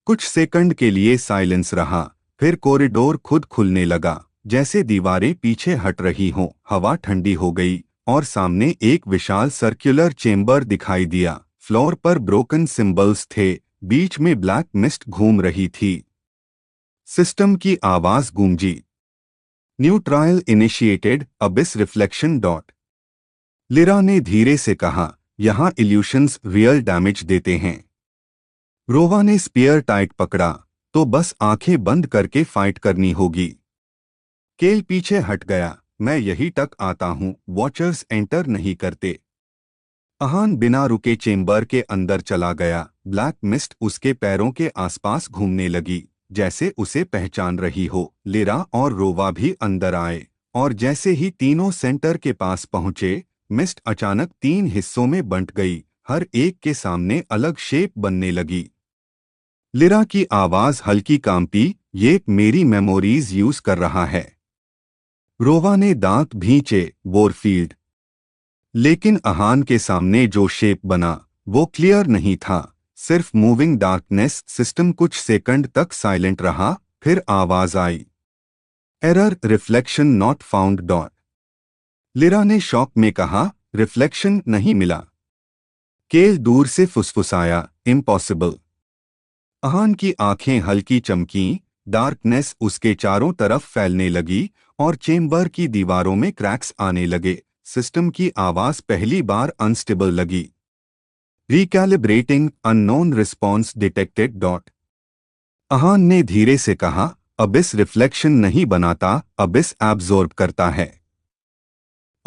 कुछ सेकंड के लिए साइलेंस रहा, फिर कॉरिडोर खुद खुलने लगा, जैसे दीवारें पीछे हट रही हों। हवा ठंडी हो गई और सामने एक विशाल सर्कुलर चेंबर दिखाई दिया। फ्लोर पर ब्रोकन सिंबल्स थे, बीच में ब्लैक मिस्ट घूम रही थी। सिस्टम की आवाज गूंजी, new trial initiated, abyss reflection dot. Lira ने धीरे से कहा, यहां इल्यूशंस रियल डैमेज देते हैं। रोवा ने स्पीयर टाइट पकड़ा, तो बस आंखें बंद करके फाइट करनी होगी। केल पीछे हट गया, मैं यही तक आता हूं, वॉचर्स एंटर नहीं करते। अहान बिना रुके चेंबर के अंदर चला गया। ब्लैक मिस्ट उसके पैरों के आसपास घूमने लगी, जैसे उसे पहचान रही हो। लिरा और रोवा भी अंदर आए, और जैसे ही तीनों सेंटर के पास पहुंचे, मिस्ट अचानक 3 हिस्सों में बंट गई, हर एक के सामने अलग शेप बनने लगी। लिरा की आवाज हल्की कांपी, ये मेरी मेमोरीज यूज कर रहा है। रोवा ने दांत भींचे, वॉरफील्ड। लेकिन अहान के सामने जो शेप बना वो क्लियर नहीं था, सिर्फ मूविंग डार्कनेस। सिस्टम कुछ सेकंड तक साइलेंट रहा, फिर आवाज आई, error, reflection not found dot. Lira ने शॉक में कहा, रिफ्लेक्शन नहीं मिला। केल दूर से फुसफुसाया, इम्पॉसिबल। अहान की आंखें हल्की चमकीं, डार्कनेस उसके चारों तरफ फैलने लगी और चेम्बर की दीवारों में क्रैक्स आने लगे। सिस्टम की आवाज पहली बार अनस्टेबल लगी। रिकैलिब्रेटिंग, unknown response detected dot. Ahaan ने धीरे से कहा, अबिस रिफ्लेक्शन नहीं बनाता, अबिस एब्जॉर्ब करता है।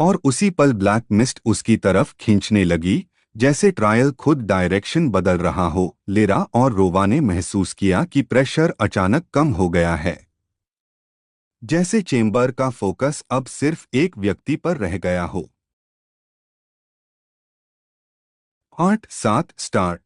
और उसी पल ब्लैक मिस्ट उसकी तरफ खींचने लगी, जैसे ट्रायल खुद डायरेक्शन बदल रहा हो। लिरा और रोवा ने महसूस किया कि प्रेशर अचानक कम हो गया है, जैसे चेम्बर का फोकस अब सिर्फ एक व्यक्ति पर रह गया हो। 8-7 स्टार्ट।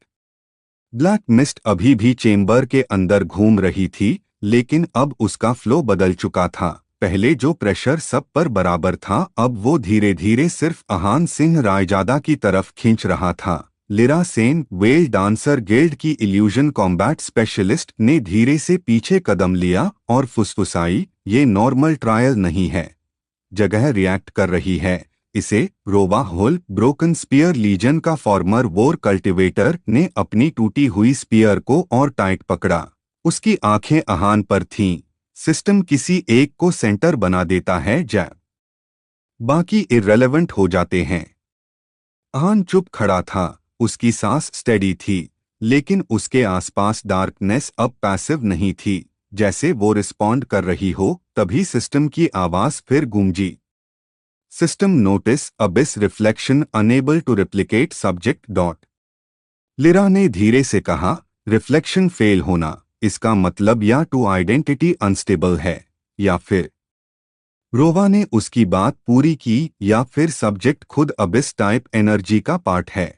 ब्लैक मिस्ट अभी भी चेम्बर के अंदर घूम रही थी, लेकिन अब उसका फ्लो बदल चुका था। पहले जो प्रेशर सब पर बराबर था, अब वो धीरे धीरे सिर्फ अहान सिंह रायजादा की तरफ खींच रहा था। Lira Sen, well dancer guild की इल्यूजन कॉम्बैट स्पेशलिस्ट, ने धीरे से पीछे कदम लिया और फुसफुसाई, ये नॉर्मल ट्रायल नहीं है। जगह रिएक्ट कर रही है इसे। रोवा होल, ब्रोकन स्पीयर लीजन का फॉर्मर वॉर कल्टिवेटर, ने अपनी टूटी हुई स्पीयर को और टाइट पकड़ा। उसकी आंखें अहान पर थीं। सिस्टम किसी एक को सेंटर बना देता है, जैब बाकी इररेलेवेंट हो जाते हैं। अहान चुप खड़ा था, उसकी सांस स्टेडी थी, लेकिन उसके आसपास डार्कनेस अब पैसिव नहीं थी, जैसे वो रिस्पॉन्ड कर रही हो। तभी सिस्टम की आवाज फिर गूंजी, system notice, abyss reflection unable to replicate subject dot. Lira ने धीरे से कहा, रिफ्लेक्शन फेल होना, इसका मतलब या टू आइडेंटिटी अनस्टेबल है, या फिर। रोवा ने उसकी बात पूरी की, या फिर सब्जेक्ट खुद अबिस टाइप एनर्जी का पार्ट है।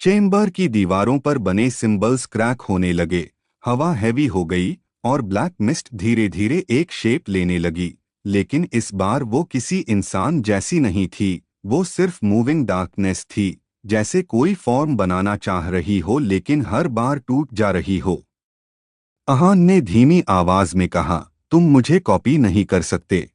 चेम्बर की दीवारों पर बने सिंबल्स क्रैक होने लगे, हवा हैवी हो गई और ब्लैक मिस्ट धीरे धीरे एक शेप लेने लगी। लेकिन इस बार वो किसी इंसान जैसी नहीं थी, वो सिर्फ मूविंग डार्कनेस थी, जैसे कोई फॉर्म बनाना चाह रही हो लेकिन हर बार टूट जा रही हो। अहान ने धीमी आवाज में कहा, तुम मुझे कॉपी नहीं कर सकते।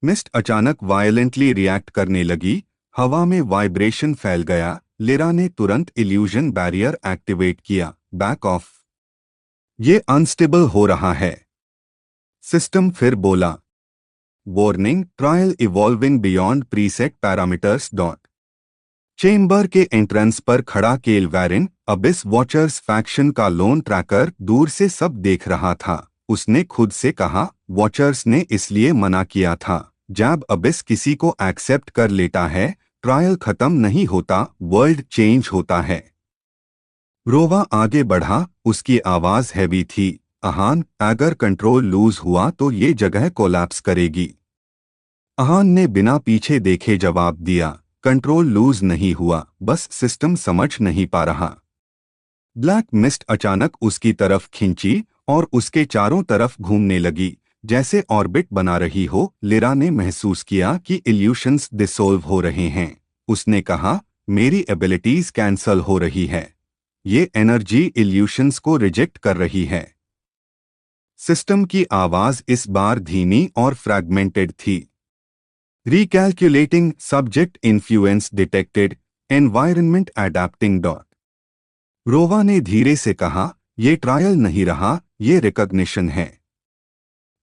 मिस्ट अचानक वायलेंटली रिएक्ट करने लगी, हवा में वाइब्रेशन फैल गया। लिरा ने तुरंत इल्यूजन बैरियर एक्टिवेट किया, बैक ऑफ, ये अनस्टेबल हो रहा है। सिस्टम फिर बोला, warning, trial evolving beyond preset parameters dot. Chamber के एंट्रेंस पर खड़ा केल वैरिन, अबिस वॉचर्स फैक्शन का लोन ट्रैकर, दूर से सब देख रहा था। उसने खुद से कहा, वॉचर्स ने इसलिए मना किया था। जब अबिस किसी को एक्सेप्ट कर लेता है, ट्रायल खत्म नहीं होता, वर्ल्ड चेंज होता है। रोवा आगे बढ़ा, उसकी आवाज हैवी थी, अहान, अगर कंट्रोल लूज हुआ तो ये जगह कोलैप्स करेगी। अहान ने बिना पीछे देखे जवाब दिया, कंट्रोल लूज नहीं हुआ, बस सिस्टम समझ नहीं पा रहा। ब्लैक मिस्ट अचानक उसकी तरफ खींची और उसके चारों तरफ घूमने लगी, जैसे ऑर्बिट बना रही हो। लिरा ने महसूस किया कि इल्यूशंस डिसोल्व हो रहे हैं। उसने कहा, मेरी एबिलिटीज कैंसल हो रही है, ये एनर्जी इल्यूशंस को रिजेक्ट कर रही है। सिस्टम की आवाज इस बार धीमी और फ्रैगमेंटेड थी। रिकैलकुलेटिंग, subject influence detected, environment adapting dot. Rova ने धीरे से कहा, ये ट्रायल नहीं रहा, ये रिकॉग्निशन है।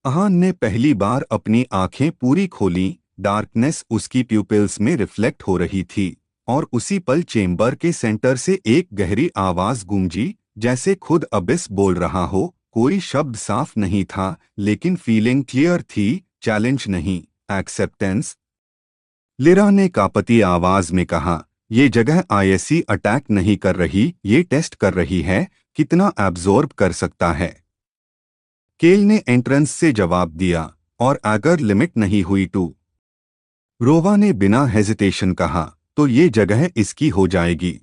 अहान ने पहली बार अपनी आंखें पूरी खोलीं, डार्कनेस उसकी प्यूपिल्स में रिफ्लेक्ट हो रही थी, और उसी पल चेम्बर के सेंटर से एक गहरी आवाज गूंजी, जैसे खुद अबिस बोल रहा हो। कोई शब्द साफ नहीं था, लेकिन फीलिंग क्लियर थी, चैलेंज नहीं, एक्सेप्टेंस। लिरा ने कांपती आवाज में कहा, ये जगह आईएससी अटैक नहीं कर रही, ये टेस्ट कर रही है, कितना एब्जॉर्ब कर सकता है। केल ने एंट्रेंस से जवाब दिया, और अगर लिमिट नहीं हुई टू रोवा ने बिना हेजिटेशन कहा, तो ये जगह इसकी हो जाएगी।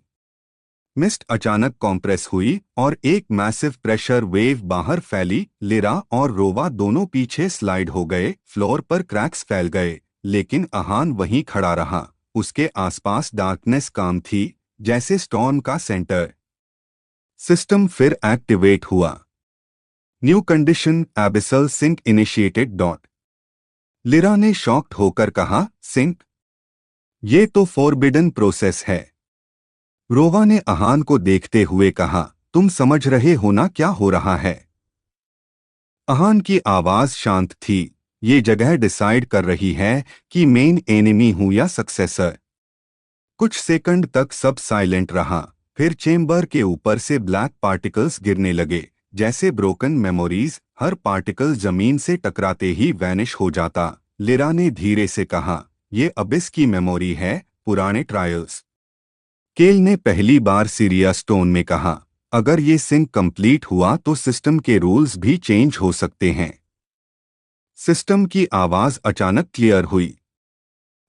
मिस्ट अचानक कॉम्प्रेस हुई और एक मैसिव प्रेशर वेव बाहर फैली। लिरा और रोवा दोनों पीछे स्लाइड हो गए। फ्लोर पर क्रैक्स फैल गए, लेकिन अहान वहीं खड़ा रहा। उसके आसपास डार्कनेस काम थी, जैसे स्टॉर्म का सेंटर। सिस्टम फिर एक्टिवेट हुआ। New condition abyssal sync initiated dot. Lira ने शॉक्ड होकर कहा, सिंक? ये तो फोरबिडन प्रोसेस है। रोवा ने अहान को देखते हुए कहा, तुम समझ रहे हो ना क्या हो रहा है? अहान की आवाज शांत थी। ये जगह डिसाइड कर रही है कि मेन एनिमी हूं या सक्सेसर। कुछ सेकंड तक सब साइलेंट रहा। फिर चेम्बर के ऊपर से ब्लैक पार्टिकल्स गिरने लगे, जैसे ब्रोकन मेमोरीज। हर पार्टिकल जमीन से टकराते ही वैनिश हो जाता। लिरा ने धीरे से कहा, ये अबिस की मेमोरी है, पुराने ट्रायल्स। केल ने पहली बार सीरिया स्टोन में कहा, अगर ये सिंक कंप्लीट हुआ तो सिस्टम के रूल्स भी चेंज हो सकते हैं। सिस्टम की आवाज अचानक क्लियर हुई।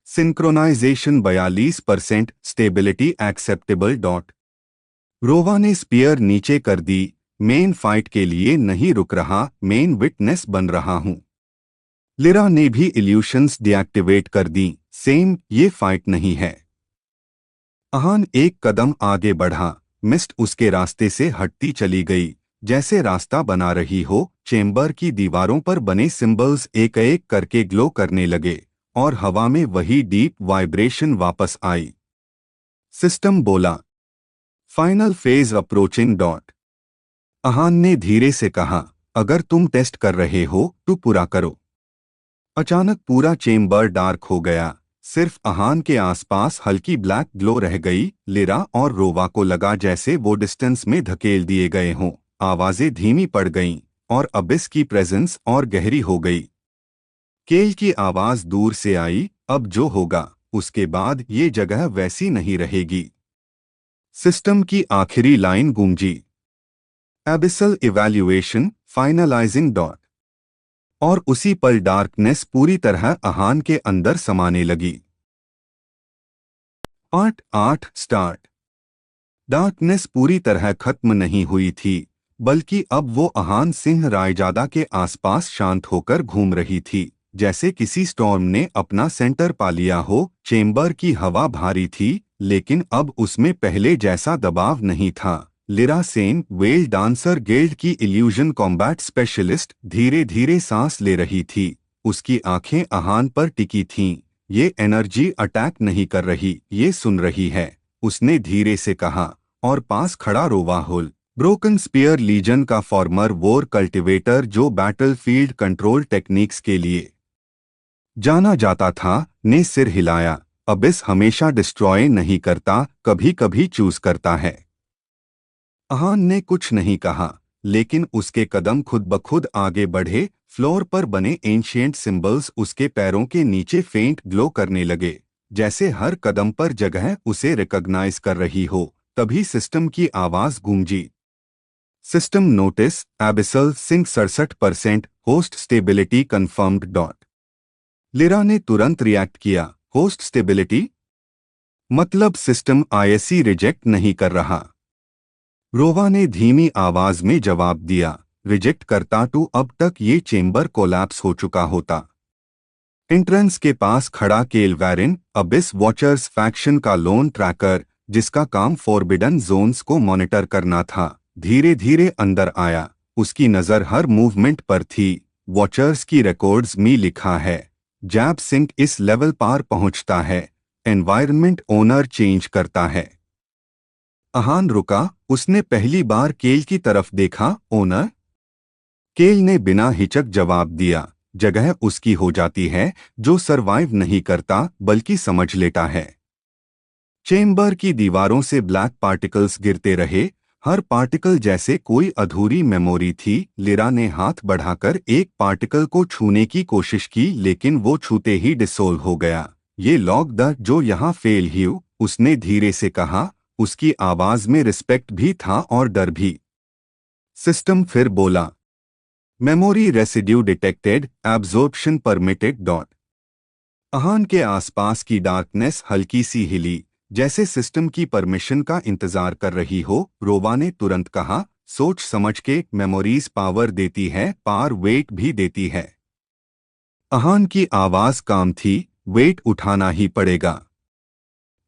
Synchronisation 42%, stability acceptable dot. Rova ने स्पीयर नीचे कर दी। मेन फाइट के लिए नहीं रुक रहा, मेन विटनेस बन रहा हूं। लिरा ने भी इल्यूशंस डीएक्टिवेट कर दी। सेम, ये फाइट नहीं है। अहान एक कदम आगे बढ़ा। मिस्ट उसके रास्ते से हटती चली गई, जैसे रास्ता बना रही हो। चेम्बर की दीवारों पर बने सिंबल्स एक एक करके ग्लो करने लगे, और हवा में वही डीप वाइब्रेशन वापस आई। सिस्टम बोला, final phase approaching dot. Ahaan ने धीरे से कहा, अगर तुम टेस्ट कर रहे हो तो पूरा करो। अचानक पूरा चेम्बर डार्क हो गया। सिर्फ अहान के आसपास हल्की ब्लैक ग्लो रह गई। लिरा और रोवा को लगा जैसे वो डिस्टेंस में धकेल दिए गए हों। आवाजें धीमी पड़ गईं, और अबिस की प्रेजेंस और गहरी हो गई। केल की आवाज दूर से आई, अब जो होगा उसके बाद ये जगह वैसी नहीं रहेगी। सिस्टम की आखिरी लाइन गूंजी, एबिसल इवैल्यूएशन फाइनलाइजिंग डॉट। और उसी पल डार्कनेस पूरी तरह अहान के अंदर समाने लगी। Part 8 start. डार्कनेस पूरी तरह खत्म नहीं हुई थी, बल्कि अब वो अहान सिंह रायजादा के आसपास शांत होकर घूम रही थी, जैसे किसी स्टॉर्म ने अपना सेंटर पा लिया हो। चेम्बर की हवा भारी थी, लेकिन अब उसमें पहले जैसा दबाव नहीं था। Lira Sen, well dancer guild की इल्यूजन कॉम्बैट स्पेशलिस्ट, धीरे धीरे सांस ले रही थी। उसकी आंखें अहान पर टिकी थीं। ये एनर्जी अटैक नहीं कर रही, ये सुन रही है। उसने धीरे से कहा, और पास खड़ा रोवाहुल, ब्रोकन स्पीयर लीजन का फॉर्मर वॉर कल्टिवेटर, जो बैटलफील्ड कंट्रोल टेक्निक्स के लिए जाना जाता था, ने सिर हिलाया। अबिस हमेशा डिस्ट्रॉय नहीं करता, कभी कभी चूज करता है। अहान ने कुछ नहीं कहा, लेकिन उसके कदम खुद ब खुद आगे बढ़े। फ्लोर पर बने एंशिएंट सिंबल्स उसके पैरों के नीचे फेंट ग्लो करने लगे, जैसे हर कदम पर जगह उसे रिकॉग्नाइज कर रही हो। तभी सिस्टम की आवाज गूंजी, system notice abyssal sync 67%, host stability confirmed dot. Lira ने तुरंत रिएक्ट किया, होस्ट स्टेबिलिटी मतलब सिस्टम आईएससी रिजेक्ट नहीं कर रहा। रोवा ने धीमी आवाज में जवाब दिया, रिजेक्ट करता तो अब तक ये चेम्बर कोलैप्स हो चुका होता। एंट्रेंस के पास खड़ा केल वैरिन, अबिस वॉचर्स फैक्शन का लोन ट्रैकर, जिसका काम फॉरबिडन जोन्स को मॉनिटर करना था, धीरे धीरे अंदर आया। उसकी नजर हर मूवमेंट पर थी। वॉचर्स की रिकॉर्ड्स में लिखा है, जैब सिंक इस लेवल पार पहुंचता है, एनवायरनमेंट ओनर चेंज करता है। अहान रुका। उसने पहली बार केल की तरफ देखा, ओनर? केल ने बिना हिचक जवाब दिया, जगह उसकी हो जाती है जो सरवाइव नहीं करता बल्कि समझ लेता है। चेम्बर की दीवारों से ब्लैक पार्टिकल्स गिरते रहे, हर पार्टिकल जैसे कोई अधूरी मेमोरी थी। लिरा ने हाथ बढ़ाकर एक पार्टिकल को छूने की कोशिश की, लेकिन वो छूते ही डिसोल्व हो गया। ये लॉग द जो यहाँ फेल ह्यू, उसने धीरे से कहा। उसकी आवाज में रिस्पेक्ट भी था और डर भी। सिस्टम फिर बोला, memory residue detected, absorption permitted dot. Ahaan के आसपास की डार्कनेस हल्की सी हिली, जैसे सिस्टम की परमिशन का इंतजार कर रही हो। रोवा ने तुरंत कहा, सोच समझ के। मेमोरीज पावर देती है, पार वेट भी देती है। अहान की आवाज काम थी, वेट उठाना ही पड़ेगा।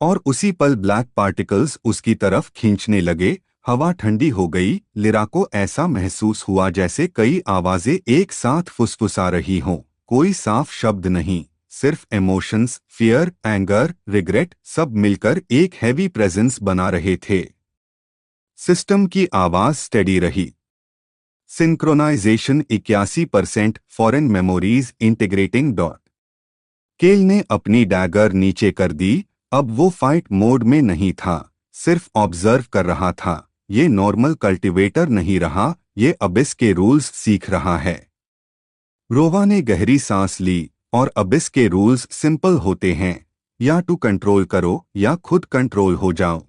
और उसी पल ब्लैक पार्टिकल्स उसकी तरफ खींचने लगे। हवा ठंडी हो गई। लिरा को ऐसा महसूस हुआ जैसे कई आवाजें एक साथ फुसफुसा रही हों। कोई साफ शब्द नहीं, सिर्फ इमोशंस, फियर, एंगर, रिग्रेट, सब मिलकर एक हैवी प्रेजेंस बना रहे थे। सिस्टम की आवाज स्टेडी रही। Synchronisation 81%, foreign memories integrating dot. Kael ने अपनी डैगर नीचे कर दी। अब वो फाइट मोड में नहीं था, सिर्फ ऑब्जर्व कर रहा था। ये नॉर्मल कल्टीवेटर नहीं रहा, ये अबिस के रूल्स सीख रहा है। रोवा ने गहरी सांस ली। और अबिस के रूल्स सिंपल होते हैं, या टू कंट्रोल करो या खुद कंट्रोल हो जाओ।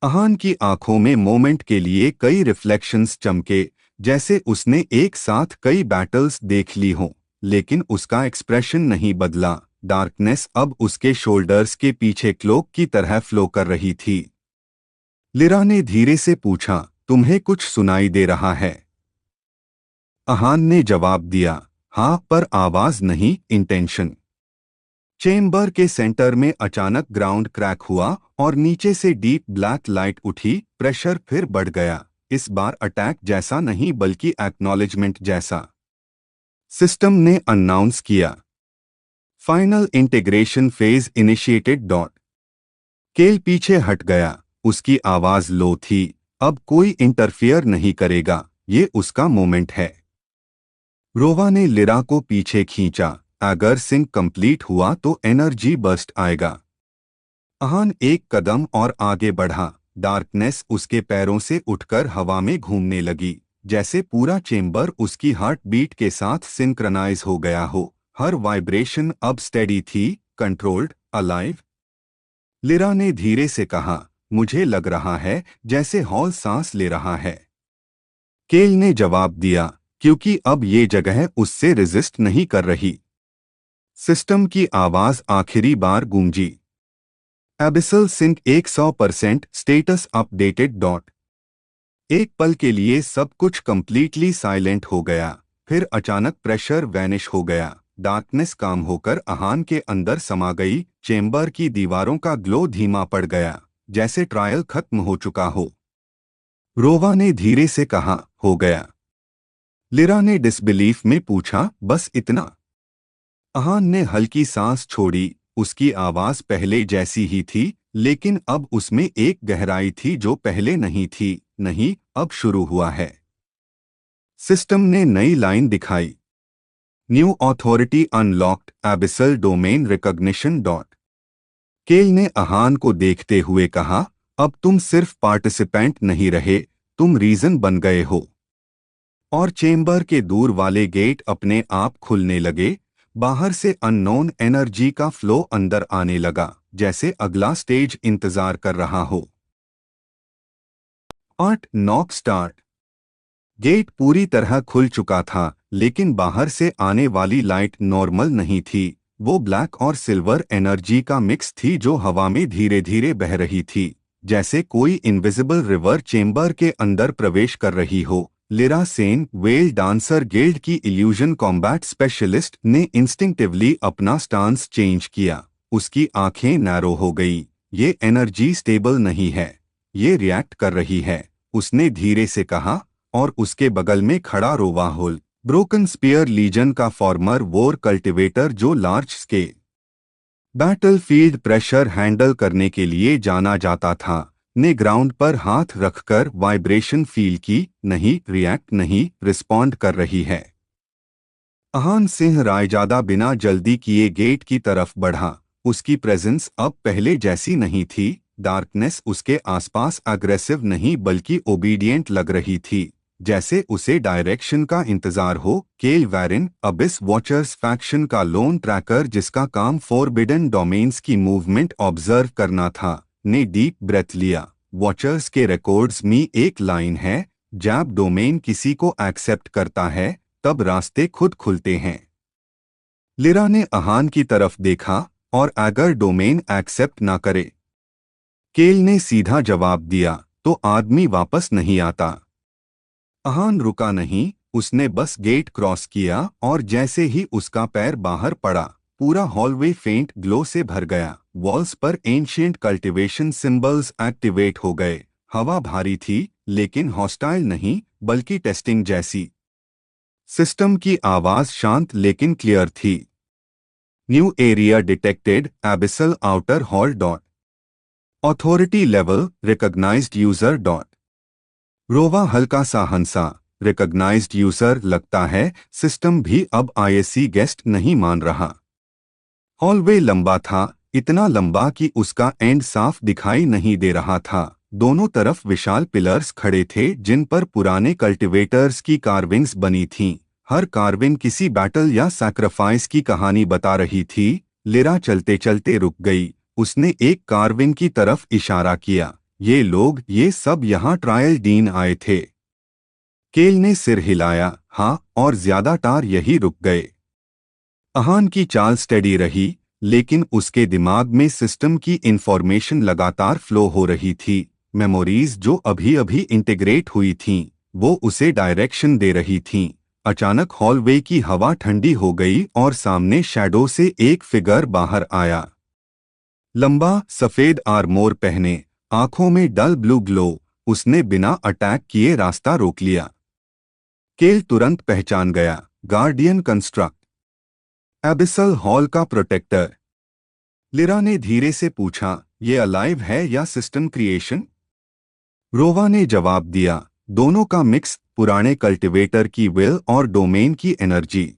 अहान की आंखों में मोमेंट के लिए कई रिफ्लेक्शंस चमके, जैसे उसने एक साथ कई बैटल्स देख ली हों। लेकिन उसका एक्सप्रेशन नहीं बदला। डार्कनेस अब उसके शोल्डर्स के पीछे क्लोक की तरह फ्लो कर रही थी। लिरा ने धीरे से पूछा, तुम्हें कुछ सुनाई दे रहा है? अहान ने जवाब दिया, हाँ, पर आवाज नहीं, इंटेंशन। चेम्बर के सेंटर में अचानक ग्राउंड क्रैक हुआ और नीचे से डीप ब्लैक लाइट उठी। प्रेशर फिर बढ़ गया। इस बार अटैक जैसा नहीं बल्कि एक्नॉलेजमेंट जैसा। सिस्टम ने अनाउंस किया, final integration phase initiated dot. केल पीछे हट गया। उसकी आवाज लो थी, अब कोई इंटरफियर नहीं करेगा, ये उसका मोमेंट है। रोवा ने लिरा को पीछे खींचा। अगर सिंक कंप्लीट हुआ तो एनर्जी बर्स्ट आएगा। अहान एक कदम और आगे बढ़ा। डार्कनेस उसके पैरों से उठकर हवा में घूमने लगी, जैसे पूरा चेम्बर उसकी हार्ट बीट के साथ सिंक्रनाइज हो गया हो। हर वाइब्रेशन अब स्टेडी थी, कंट्रोल्ड, अलाइव। लिरा ने धीरे से कहा, मुझे लग रहा है जैसे हॉल सांस ले रहा है। केल ने जवाब दिया, क्योंकि अब ये जगह उससे रेजिस्ट नहीं कर रही। सिस्टम की आवाज आखिरी बार गूंजी, abyssal sync 100%, status updated dot. एक पल के लिए सब कुछ कंप्लीटली साइलेंट हो गया। फिर अचानक प्रेशर वैनिश हो गया। डार्कनेस काम होकर अहान के अंदर समा गई। चेम्बर की दीवारों का ग्लो धीमा पड़ गया, जैसे ट्रायल खत्म हो चुका हो। रोवा ने धीरे से कहा, हो गया। लिरा ने डिसबिलीफ में पूछा, बस इतना? अहान ने हल्की सांस छोड़ी। उसकी आवाज पहले जैसी ही थी, लेकिन अब उसमें एक गहराई थी जो पहले नहीं थी। नहीं, अब शुरू हुआ है। सिस्टम ने नई लाइन दिखाई, new authority unlocked, abyssal domain recognition dot. Kael ने अहान को देखते हुए कहा, अब तुम सिर्फ पार्टिसिपेंट नहीं रहे, तुम रीजन बन गए हो। और चेम्बर के दूर वाले गेट अपने आप खुलने लगे। बाहर से अननोन एनर्जी का फ्लो अंदर आने लगा, जैसे अगला स्टेज इंतजार कर रहा हो। 8 नॉक स्टार्ट। गेट पूरी तरह खुल चुका था, लेकिन बाहर से आने वाली लाइट नॉर्मल नहीं थी। वो ब्लैक और सिल्वर एनर्जी का मिक्स थी जो हवा में धीरे धीरे बह रही थी, जैसे कोई इनविजिबल रिवर चेम्बर के अंदर प्रवेश कर रही हो। Lira Sen, well dancer guild की इल्यूजन कॉम्बैट स्पेशलिस्ट, ने इंस्टिंक्टिवली अपना स्टांस चेंज किया। उसकी आंखें नैरो हो गई। ये एनर्जी स्टेबल नहीं है, ये रिएक्ट कर रही है, उसने धीरे से कहा। और उसके बगल में खड़ा रोवा होल, ब्रोकन स्पीयर लीजन का फॉर्मर वॉर कल्टिवेटर जो large scale battlefield pressure handle करने के लिए जाना जाता था, ने ग्राउंड पर हाथ रखकर वाइब्रेशन फील की। नहीं रिएक्ट नहीं, रिस्पॉन्ड कर रही है। अहान सिंह रायजादा बिना जल्दी किए गेट की तरफ बढ़ा। उसकी प्रेजेंस अब पहले जैसी नहीं थी। डार्कनेस उसके आसपास अग्रेसिव नहीं बल्कि ओबीडिएंट लग रही थी, जैसे उसे डायरेक्शन का इंतजार हो। केल वैरिन, अबिस वॉचर्स फैक्शन का लोन ट्रैकर जिसका काम फॉरबिडन डोमेन्स की मूवमेंट ऑब्जर्व करना था, ने डीप ब्रेथ लिया। वॉचर्स के रिकॉर्ड्स में एक लाइन है, जब डोमेन किसी को एक्सेप्ट करता है तब रास्ते खुद खुलते हैं। लिरा ने अहान की तरफ देखा और अगर डोमेन एक्सेप्ट ना करे, केल ने सीधा जवाब दिया, तो आदमी वापस नहीं आता। अहान रुका नहीं, उसने बस गेट क्रॉस किया और जैसे ही उसका पैर बाहर पड़ा, पूरा हॉलवे फेंट ग्लो से भर गया। वॉल्स पर एंशिएंट कल्टीवेशन सिंबल्स एक्टिवेट हो गए। हवा भारी थी, लेकिन हॉस्टाइल नहीं, बल्कि टेस्टिंग जैसी। सिस्टम की आवाज शांत लेकिन क्लियर थी। New area detected, abyssal outer hall dot authority level recognised user dot. Rova हल्का सा हंसा। रिकॉग्नाइज्ड यूजर, लगता है सिस्टम भी अब आईएससी गेस्ट नहीं मान रहा। हॉलवे लंबा था, इतना लंबा कि उसका एंड साफ दिखाई नहीं दे रहा था। दोनों तरफ विशाल पिलर्स खड़े थे जिन पर पुराने कल्टीवेटर्स की कार्विंग्स बनी थीं। हर कार्विंग किसी बैटल या सैक्रिफाइस की कहानी बता रही थी। लिरा चलते चलते रुक गई। उसने एक कार्विंग की तरफ इशारा किया। ये लोग, ये सब यहाँ ट्रायल डीन आए थे। केल ने सिर हिलाया, हाँ, और ज्यादातर यही रुक गए। अहान की चाल स्टेडी रही, लेकिन उसके दिमाग में सिस्टम की इंफॉर्मेशन लगातार फ्लो हो रही थी। मेमोरीज जो अभी अभी इंटीग्रेट हुई थीं, वो उसे डायरेक्शन दे रही थीं। अचानक हॉलवे की हवा ठंडी हो गई और सामने शैडो से एक फिगर बाहर आया। लंबा, सफेद आर्मोर पहने, आंखों में डल ब्लू ग्लो। उसने बिना अटैक किए रास्ता रोक लिया। केल तुरंत पहचान गया, गार्डियन कंस्ट्रक्ट, एबिसल हॉल का प्रोटेक्टर। लिरा ने धीरे से पूछा, ये अलाइव है या सिस्टम क्रिएशन? रोवा ने जवाब दिया, दोनों का मिक्स, पुराने कल्टीवेटर की विल और डोमेन की एनर्जी।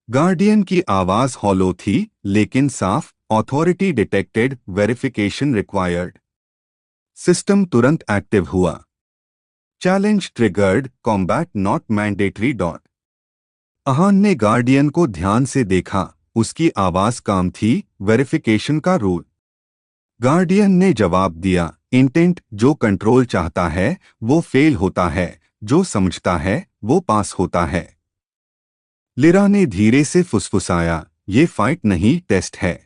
गार्डियन की आवाज हॉलो थी, लेकिन साफ। Authority detected, verification required. System तुरंत एक्टिव हुआ। Challenge triggered, combat not mandatory dot. Ahaan ने गार्डियन को ध्यान से देखा। उसकी आवाज काम थी, वेरिफिकेशन का रूल। गार्डियन ने जवाब दिया, इंटेंट, जो कंट्रोल चाहता है वो फेल होता है, जो समझता है वो पास होता है। लिरा ने धीरे से फुसफुसाया, ये फाइट नहीं, टेस्ट है।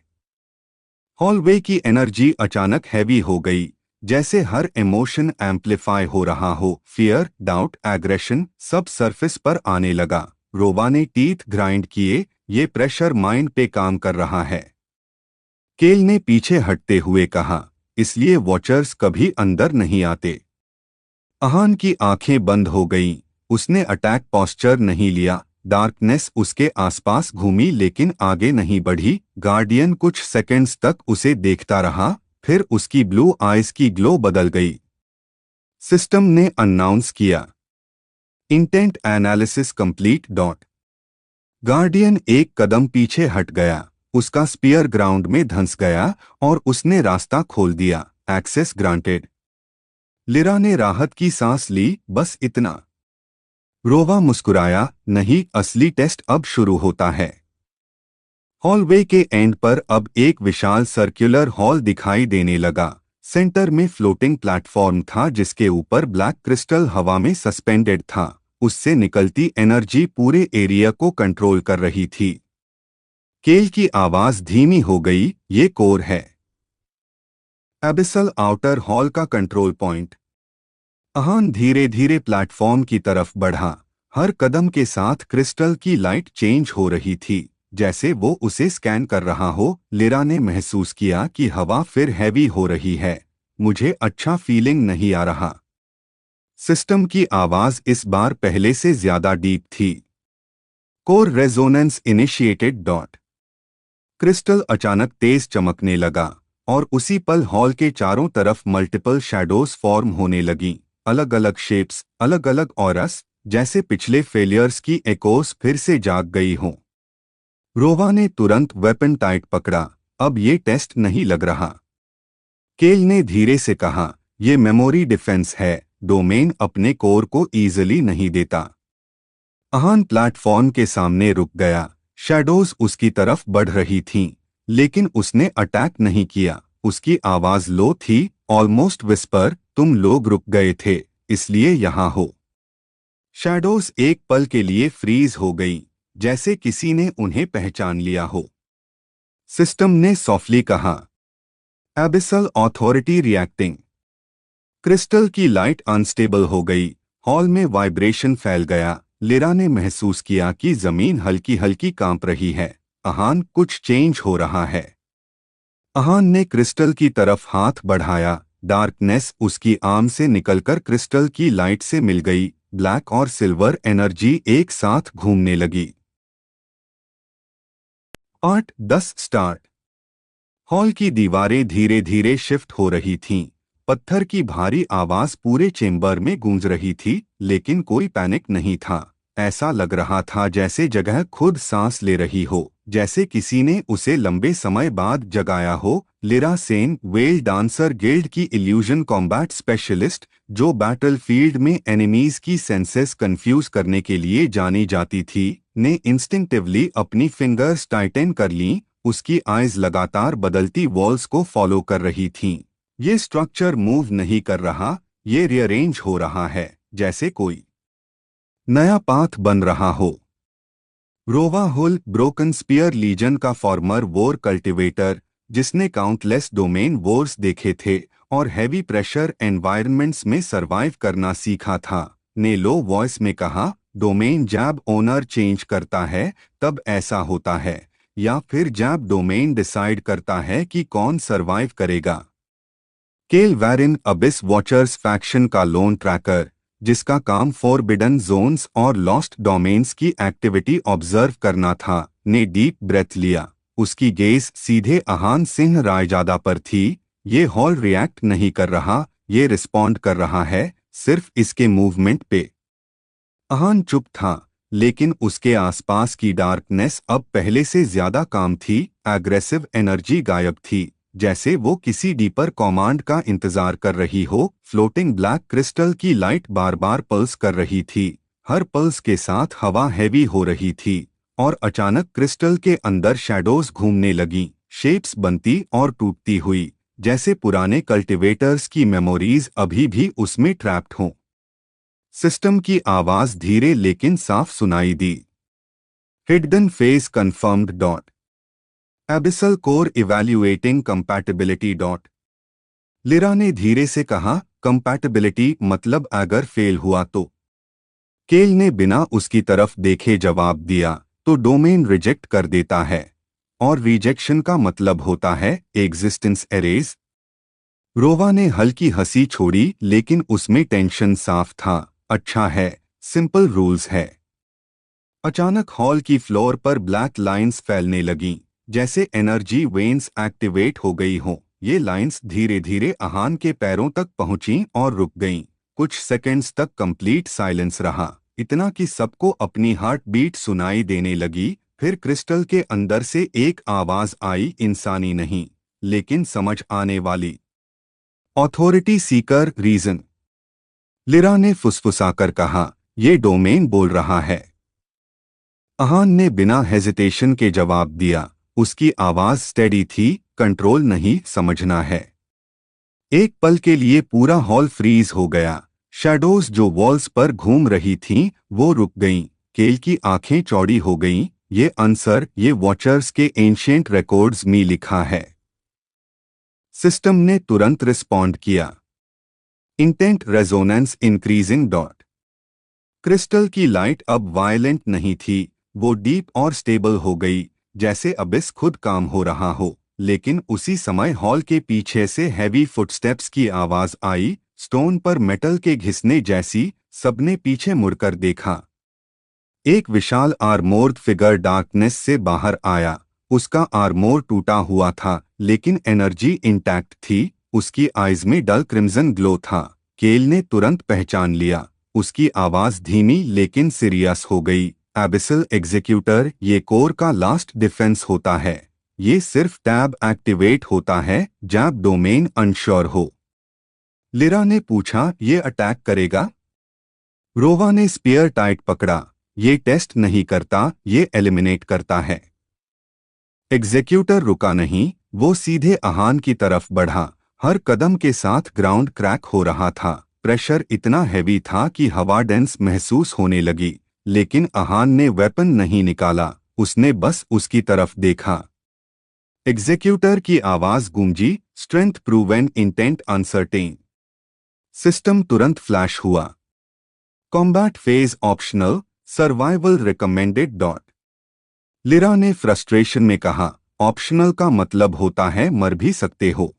हॉलवे की एनर्जी अचानक हैवी हो गई, जैसे हर इमोशन एम्प्लीफाई हो रहा हो। फियर, डाउट, एग्रेशन, सब सरफेस पर आने लगा। रोवा ने टीथ ग्राइंड किए, ये प्रेशर माइंड पे काम कर रहा है। केल ने पीछे हटते हुए कहा, इसलिए वॉचर्स कभी अंदर नहीं आते। अहान की आंखें बंद हो गईं। उसने अटैक पोस्चर नहीं लिया। डार्कनेस उसके आसपास घूमी लेकिन आगे नहीं बढ़ी। गार्डियन कुछ सेकंड्स तक उसे देखता रहा, फिर उसकी ब्लू आइज की ग्लो बदल गई। सिस्टम ने अनाउंस किया, intent analysis complete dot. Guardian एक कदम पीछे हट गया। उसका स्पीयर ग्राउंड में धंस गया और उसने रास्ता खोल दिया। Access granted. लिरा ने राहत की सांस ली, बस इतना। रोवा मुस्कुराया, नहीं, असली टेस्ट अब शुरू होता है। हॉलवे के एंड पर अब एक विशाल सर्कुलर हॉल दिखाई देने लगा। सेंटर में फ्लोटिंग प्लेटफॉर्म था जिसके ऊपर ब्लैक क्रिस्टल हवा में सस्पेंडेड था। उससे निकलती एनर्जी पूरे एरिया को कंट्रोल कर रही थी। केल की आवाज धीमी हो गई, ये कोर है। एबिसल आउटर हॉल का कंट्रोल पॉइंट। अहान धीरे धीरे प्लेटफॉर्म की तरफ बढ़ा। हर कदम के साथ क्रिस्टल की लाइट चेंज हो रही थी, जैसे वो उसे स्कैन कर रहा हो। लिरा ने महसूस किया कि हवा फिर हैवी हो रही है। मुझे अच्छा फीलिंग नहीं आ रहा। सिस्टम की आवाज इस बार पहले से ज्यादा डीप थी। Core resonance initiated dot. Crystal अचानक तेज चमकने लगा और उसी पल हॉल के चारों तरफ मल्टीपल शैडोज फॉर्म होने लगीं। अलग अलग शेप्स, अलग अलग ऑरस, जैसे पिछले फेलियर्स की एकोस फिर से जाग गई हों। रोवा ने तुरंत वेपन टाइट पकड़ा। अब ये टेस्ट नहीं लग रहा। केल ने धीरे से कहा, ये मेमोरी डिफेंस है, डोमेन अपने कोर को ईजिली नहीं देता। अहान प्लेटफॉर्म के सामने रुक गया। शैडोज उसकी तरफ बढ़ रही थीं, लेकिन उसने अटैक नहीं किया। उसकी आवाज लो थी, ऑलमोस्ट विस्पर, तुम लोग रुक गए थे, इसलिए यहां हो। शैडोज एक पल के लिए फ्रीज हो गई। जैसे किसी ने उन्हें पहचान लिया हो। सिस्टम ने सॉफ्टली कहा, एबिसल अथॉरिटी रिएक्टिंग। क्रिस्टल की लाइट अनस्टेबल हो गई। हॉल में वाइब्रेशन फैल गया। लिरा ने महसूस किया कि जमीन हल्की हल्की कांप रही है। अहान, कुछ चेंज हो रहा है। अहान ने क्रिस्टल की तरफ हाथ बढ़ाया। डार्कनेस उसकी आर्म से निकलकर क्रिस्टल की लाइट से मिल गई। ब्लैक और सिल्वर एनर्जी एक साथ घूमने लगी। 8-10 स्टार्ट। हॉल की दीवारें धीरे धीरे शिफ्ट हो रही थीं। पत्थर की भारी आवाज पूरे चेंबर में गूंज रही थी, लेकिन कोई पैनिक नहीं था। ऐसा लग रहा था जैसे जगह खुद सांस ले रही हो, जैसे किसी ने उसे लंबे समय बाद जगाया हो। Lira Sen, well dancer guild की इल्यूजन कॉम्बैट स्पेशलिस्ट, जो बैटलफील्ड में एनिमीज की सेंसेस कंफ्यूज करने के लिए जानी जाती थी, ने इंस्टिंक्टिवली अपनी फिंगर्स टाइटन कर लीं। उसकी आइज लगातार बदलती वॉल्स को फॉलो कर रही थीं। ये स्ट्रक्चर मूव नहीं कर रहा, ये रीअरेंज हो रहा है, जैसे कोई नया पाथ बन रहा हो। रोवा हुल, ब्रोकन स्पीयर लीजन का फॉर्मर वॉर कल्टिवेटर, जिसने काउंटलेस डोमेन वॉर्स देखे थे और हैवी प्रेशर एनवायरनमेंट्स में सरवाइव करना सीखा था, ने लो वॉइस में कहा, डोमेन जब ओनर चेंज करता है तब ऐसा होता है, या फिर जब डोमेन डिसाइड करता है कि कौन सरवाइव करेगा। केल वैरिन, अबिस वॉचर्स फैक्शन का लोन ट्रैकर, जिसका काम फॉरबिडन जोन्स और लॉस्ट डोमेन्स की एक्टिविटी ऑब्जर्व करना था, ने डीप ब्रेथ लिया। उसकी गेज सीधे अहान सिंह रायजादा पर थी। ये हॉल रिएक्ट नहीं कर रहा, ये रिस्पॉन्ड कर रहा है, सिर्फ इसके मूवमेंट पे। अहान चुप था, लेकिन उसके आसपास की डार्कनेस अब पहले से ज्यादा काम थी। एग्रेसिव एनर्जी गायब थी, जैसे वो किसी डीपर कमांड का इंतजार कर रही हो। फ्लोटिंग ब्लैक क्रिस्टल की लाइट बार बार पल्स कर रही थी। हर पल्स के साथ हवा हैवी हो रही थी, और अचानक क्रिस्टल के अंदर शैडोज घूमने लगीं, शेप्स बनती और टूटती हुई, जैसे पुराने कल्टिवेटर्स की मेमोरीज अभी भी उसमें ट्रैप्ड हों। सिस्टम की आवाज धीरे लेकिन साफ सुनाई दी। Hidden phase confirmed dot abyssal core evaluating compatibility dot. Lira ने धीरे से कहा, कंपैटिबिलिटी मतलब अगर फेल हुआ तो। केल ने बिना उसकी तरफ देखे जवाब दिया, तो डोमेन रिजेक्ट कर देता है, और रिजेक्शन का मतलब होता है एग्जिस्टेंस एरेज। रोवा ने हल्की हंसी छोड़ी, लेकिन उसमें टेंशन साफ था। अच्छा है, सिंपल रूल्स है। अचानक हॉल की फ्लोर पर ब्लैक लाइंस फैलने लगीं, जैसे एनर्जी वेन्स एक्टिवेट हो गई हों। ये लाइंस धीरे धीरे अहान के पैरों तक पहुंचीं और रुक गईं। कुछ सेकंड्स तक कंप्लीट साइलेंस रहा, इतना कि सबको अपनी हार्ट बीट सुनाई देने लगी। फिर क्रिस्टल के अंदर से एक आवाज आई, इंसानी नहीं, लेकिन समझ आने वाली। Authority Sikar reason. लिरा ने फुसफुसाकर कहा, ये डोमेन बोल रहा है। अहान ने बिना हेजिटेशन के जवाब दिया। उसकी आवाज स्टेडी थी, कंट्रोल नहीं, समझना है। एक पल के लिए पूरा हॉल फ्रीज हो गया। शैडोज जो वॉल्स पर घूम रही थीं, वो रुक गईं। केल की आंखें चौड़ी हो गईं। ये आंसर, ये वॉचर्स के एंशिएंट रिकॉर्ड्स में लिखा है। सिस्टम ने तुरंत रिस्पॉन्ड किया, intent resonance increasing dot. Crystal की लाइट अब वायलेंट नहीं थी, वो डीप और स्टेबल हो गई, जैसे अबिस खुद काम हो रहा हो। लेकिन उसी समय हॉल के पीछे से हैवी फुटस्टेप्स की आवाज आई, स्टोन पर मेटल के घिसने जैसी। सबने पीछे मुड़कर देखा। एक विशाल आर्मोर्ड फिगर डार्कनेस से बाहर आया। उसका आर्मोर टूटा हुआ था, लेकिन एनर्जी इंटैक्ट थी। उसकी आइज में डल क्रिम्सन ग्लो था। केल ने तुरंत पहचान लिया। उसकी आवाज धीमी लेकिन सीरियस हो गई, एबिसल एग्जीक्यूटर, ये कोर का लास्ट डिफेंस होता है। ये सिर्फ टैब एक्टिवेट होता है जब डोमेन अनश्योर हो। लिरा ने पूछा, ये अटैक करेगा? रोवा ने स्पीयर टाइट पकड़ा। ये टेस्ट नहीं करता, ये एलिमिनेट करता है। एग्जीक्यूटर रुका नहीं, वो सीधे अहान की तरफ बढ़ा। हर कदम के साथ ग्राउंड क्रैक हो रहा था। प्रेशर इतना हैवी था कि हवा डेंस महसूस होने लगी, लेकिन आहान ने वेपन नहीं निकाला, उसने बस उसकी तरफ देखा। एग्जीक्यूटर की आवाज गूंजी, strength proven, intent uncertain. System तुरंत फ्लैश हुआ। Combat phase optional, survival recommended dot. Lira ने फ्रस्ट्रेशन में कहा, ऑप्शनल का मतलब होता है मर भी सकते हो।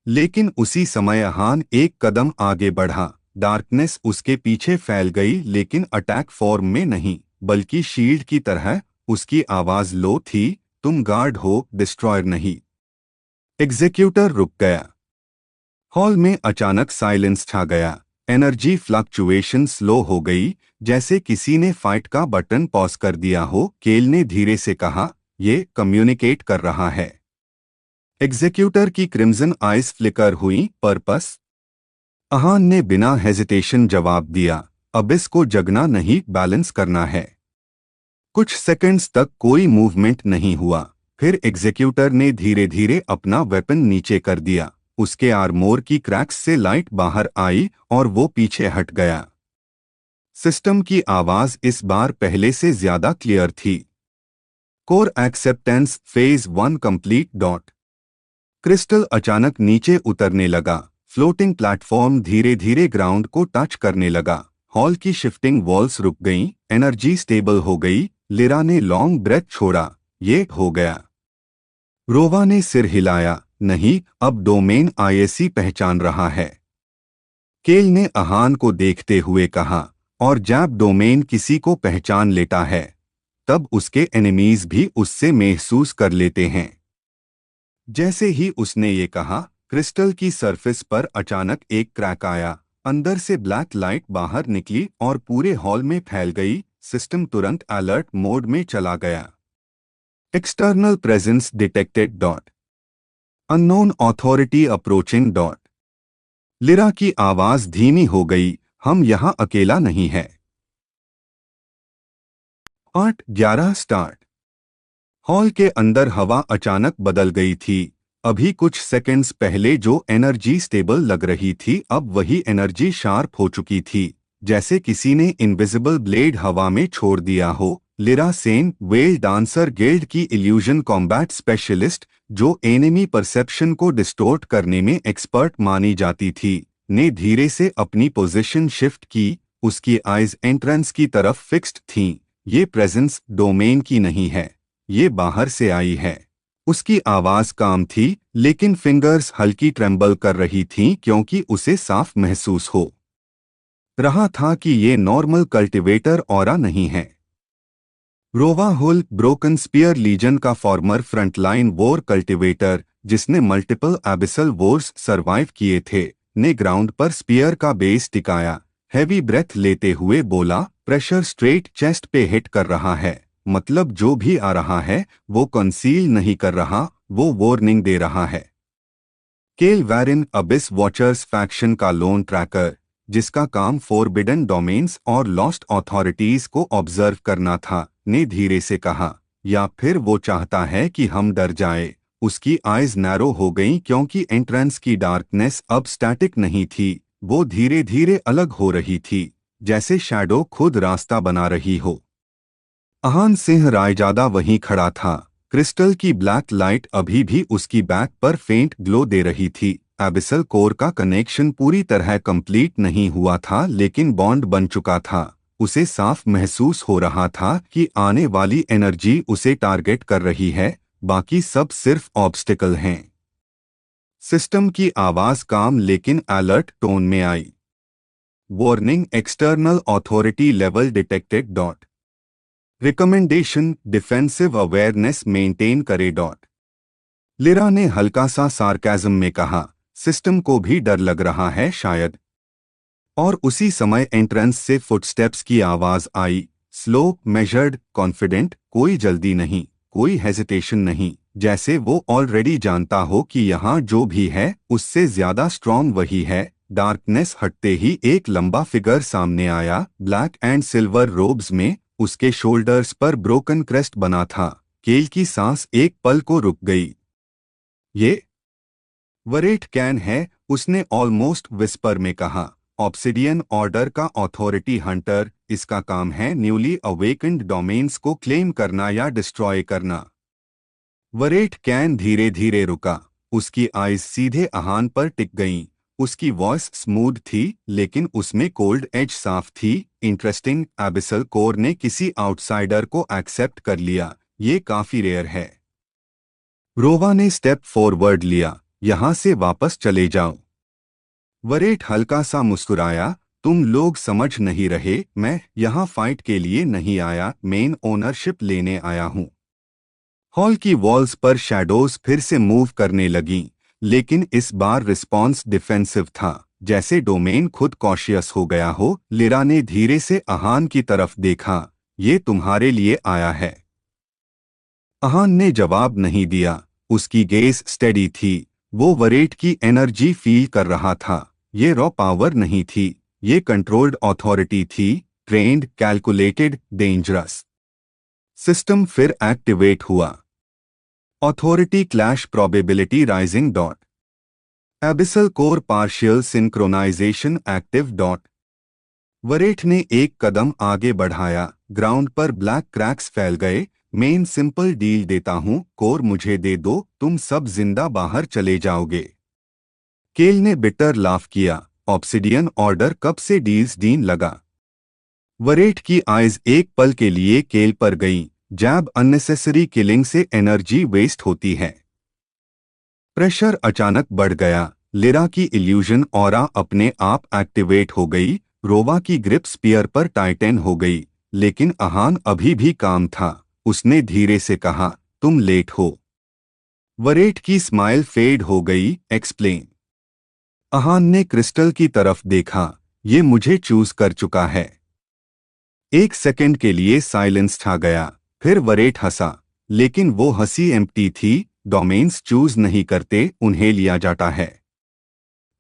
लेकिन उसी समय आहान एक कदम आगे बढ़ा। डार्कनेस उसके पीछे फैल गई, लेकिन अटैक फॉर्म में नहीं, बल्कि शील्ड की तरह। उसकी आवाज लो थी, तुम गार्ड हो, डिस्ट्रॉयर नहीं। एग्जीक्यूटर रुक गया। हॉल में अचानक साइलेंस छा गया। एनर्जी फ्लक्चुएशन स्लो हो गई, जैसे किसी ने फाइट का बटन पॉज कर दिया हो। केल ने धीरे से कहा, ये कम्युनिकेट कर रहा है। एग्जीक्यूटर की क्रिम्सन आइज फ्लिकर हुई, पर्पस? आहान ने बिना हेजिटेशन जवाब दिया, अबिस को जगना नहीं, बैलेंस करना है। कुछ सेकंड्स तक कोई मूवमेंट नहीं हुआ। फिर एग्जीक्यूटर ने धीरे धीरे अपना वेपन नीचे कर दिया। उसके आर्मोर की क्रैक्स से लाइट बाहर आई और वो पीछे हट गया। सिस्टम की आवाज इस बार पहले से ज्यादा क्लियर थी। Core acceptance phase 1 complete dot. Crystal अचानक नीचे उतरने लगा। फ्लोटिंग प्लेटफॉर्म धीरे धीरे ग्राउंड को टच करने लगा। हॉल की शिफ्टिंग वॉल्स रुक गईं, एनर्जी स्टेबल हो गई। लिरा ने लॉन्ग ब्रेथ छोड़ा, ये हो गया। रोवा ने सिर हिलाया, नहीं, अब डोमेन आईएससी पहचान रहा है। केल ने आहान को देखते हुए कहा, और जब डोमेन किसी को पहचान लेता है, तब उसके एनिमीज भी उससे महसूस कर लेते हैं। जैसे ही उसने ये कहा, क्रिस्टल की सरफेस पर अचानक एक क्रैक आया। अंदर से ब्लैक लाइट बाहर निकली और पूरे हॉल में फैल गई। सिस्टम तुरंत अलर्ट मोड में चला गया। External presence detected dot. Unknown authority approaching dot. Lira की आवाज धीमी हो गई, हम यहां अकेला नहीं है। 8:11 स्टार्ट। हॉल के अंदर हवा अचानक बदल गई थी। अभी कुछ सेकंड्स पहले जो एनर्जी स्टेबल लग रही थी, अब वही एनर्जी शार्प हो चुकी थी, जैसे किसी ने इनविजिबल ब्लेड हवा में छोड़ दिया हो। Lira Sen, well dancer guild की इल्यूजन कॉम्बैट स्पेशलिस्ट, जो एनिमी परसेप्शन को डिस्टोर्ट करने में एक्सपर्ट मानी जाती थी, ने धीरे से अपनी पोजीशन शिफ्ट की। उसकी आइज एंट्रेंस की तरफ फिक्स्ड थीं। ये प्रेजेंस डोमेन की नहीं है, ये बाहर से आई है। उसकी आवाज काम थी, लेकिन फिंगर्स हल्की ट्रेंबल कर रही थीं, क्योंकि उसे साफ महसूस हो रहा था कि ये नॉर्मल कल्टिवेटर ऑरा नहीं है। रोवा हुल, ब्रोकन स्पीयर लीजन का फॉर्मर फ्रंटलाइन वॉर कल्टिवेटर, जिसने मल्टीपल एबिसल वॉर्स सरवाइव किए थे, ने ग्राउंड पर स्पीयर का बेस टिकाया। हैवी ब्रेथ लेते हुए बोला, प्रेशर स्ट्रेट चेस्ट पे हिट कर रहा है, मतलब जो भी आ रहा है वो कंसील नहीं कर रहा, वो वार्निंग दे रहा है। केल वैरिन, अबिस वॉचर्स फैक्शन का लोन ट्रैकर, जिसका काम फोरबिडन डोमेन्स और लॉस्ट अथॉरिटीज को ऑब्जर्व करना था, ने धीरे से कहा, या फिर वो चाहता है कि हम डर जाए। उसकी आइज नैरो हो गईं, क्योंकि एंट्रेंस की डार्कनेस अब स्टैटिक नहीं थी, वो धीरे धीरे अलग हो रही थी, जैसे शैडो खुद रास्ता बना रही हो। आहान सिंह रायजादा वहीं खड़ा था। क्रिस्टल की ब्लैक लाइट अभी भी उसकी बैक पर फेंट ग्लो दे रही थी। एबिसल कोर का कनेक्शन पूरी तरह कंप्लीट नहीं हुआ था, लेकिन बॉन्ड बन चुका था। उसे साफ महसूस हो रहा था कि आने वाली एनर्जी उसे टारगेट कर रही है, बाकी सब सिर्फ ऑब्स्टिकल हैं। सिस्टम की आवाज काम लेकिन अलर्ट टोन में आई। Warning, external authority level detected dot. Recommendation, defensive awareness maintain करे डॉट। लिरा ने हल्का सा सार्काज्म में कहा, सिस्टम को भी डर लग रहा है शायद। और उसी समय एंट्रेंस से फुटस्टेप्स की आवाज आई, स्लो, मेजर्ड, कॉन्फिडेंट, कोई जल्दी नहीं, कोई हेजिटेशन नहीं, जैसे वो ऑलरेडी जानता हो कि यहाँ जो भी है उससे ज्यादा स्ट्रॉन्ग वही है। डार्कनेस हटते ही एक लंबा फिगर सामने आया, ब्लैक एंड सिल्वर रोब्स में। उसके शोल्डर्स पर ब्रोकन क्रेस्ट बना था। केल की सांस एक पल को रुक गई। ये वरेट कैन है, उसने ऑलमोस्ट विस्पर में कहा, ऑब्सिडियन ऑर्डर का अथॉरिटी हंटर, इसका काम है न्यूली अवेकेंड डोमेन्स को क्लेम करना या डिस्ट्रॉय करना। वरेट कैन धीरे धीरे रुका। उसकी आइज सीधे आहान पर टिक गईं। उसकी वॉइस स्मूथ थी लेकिन उसमें कोल्ड एज साफ थी। इंटरेस्टिंग, एबिसल कोर ने किसी आउटसाइडर को एक्सेप्ट कर लिया। ये काफी रेयर है। रोवा ने स्टेप फॉरवर्ड लिया। यहां से वापस चले जाओ। वरेट हल्का सा मुस्कुराया। तुम लोग समझ नहीं रहे, मैं यहाँ फाइट के लिए नहीं आया, मेन ओनरशिप लेने आया हूँ। हॉल की वॉल्स पर शैडोज फिर से मूव करने लगीं, लेकिन इस बार रिस्पॉन्स डिफेंसिव था, जैसे डोमेन खुद कॉशियस हो गया हो। लिरा ने धीरे से आहान की तरफ देखा। ये तुम्हारे लिए आया है। आहान ने जवाब नहीं दिया। उसकी गेज स्टेडी थी। वो वरेट की एनर्जी फील कर रहा था। ये रॉ पावर नहीं थी, ये कंट्रोल्ड अथॉरिटी थी। Trained, calculated, dangerous. सिस्टम फिर एक्टिवेट हुआ। Authority clash probability rising dot. Abyssal core partial synchronization active dot. Varet ने एक कदम आगे बढ़ाया। ग्राउंड पर ब्लैक क्रैक्स फैल गए। मेन सिंपल डील देता हूं, कोर मुझे दे दो, तुम सब जिंदा बाहर चले जाओगे। केल ने बिटर लाफ किया। ऑब्सिडियन ऑर्डर कब से डील्स डीन लगा। वरेट की आइज एक पल के लिए केल पर गईं। जैब, अननेसेसरी किलिंग से एनर्जी वेस्ट होती है। प्रेशर अचानक बढ़ गया। लिरा की इल्यूजन ऑरा अपने आप एक्टिवेट हो गई। रोवा की ग्रिप स्पीयर पर टाइटन हो गई, लेकिन आहान अभी भी काम था। उसने धीरे से कहा, तुम लेट हो। वरेट की स्माइल फेड हो गई। एक्सप्लेन। आहान ने क्रिस्टल की तरफ देखा। ये मुझे चूज कर चुका है। एक सेकंड के लिए साइलेंस छा गया। फिर वरेट हंसा, लेकिन वो हंसी एम्प्टी थी। डोमेन्स चूज नहीं करते, उन्हें लिया जाता है।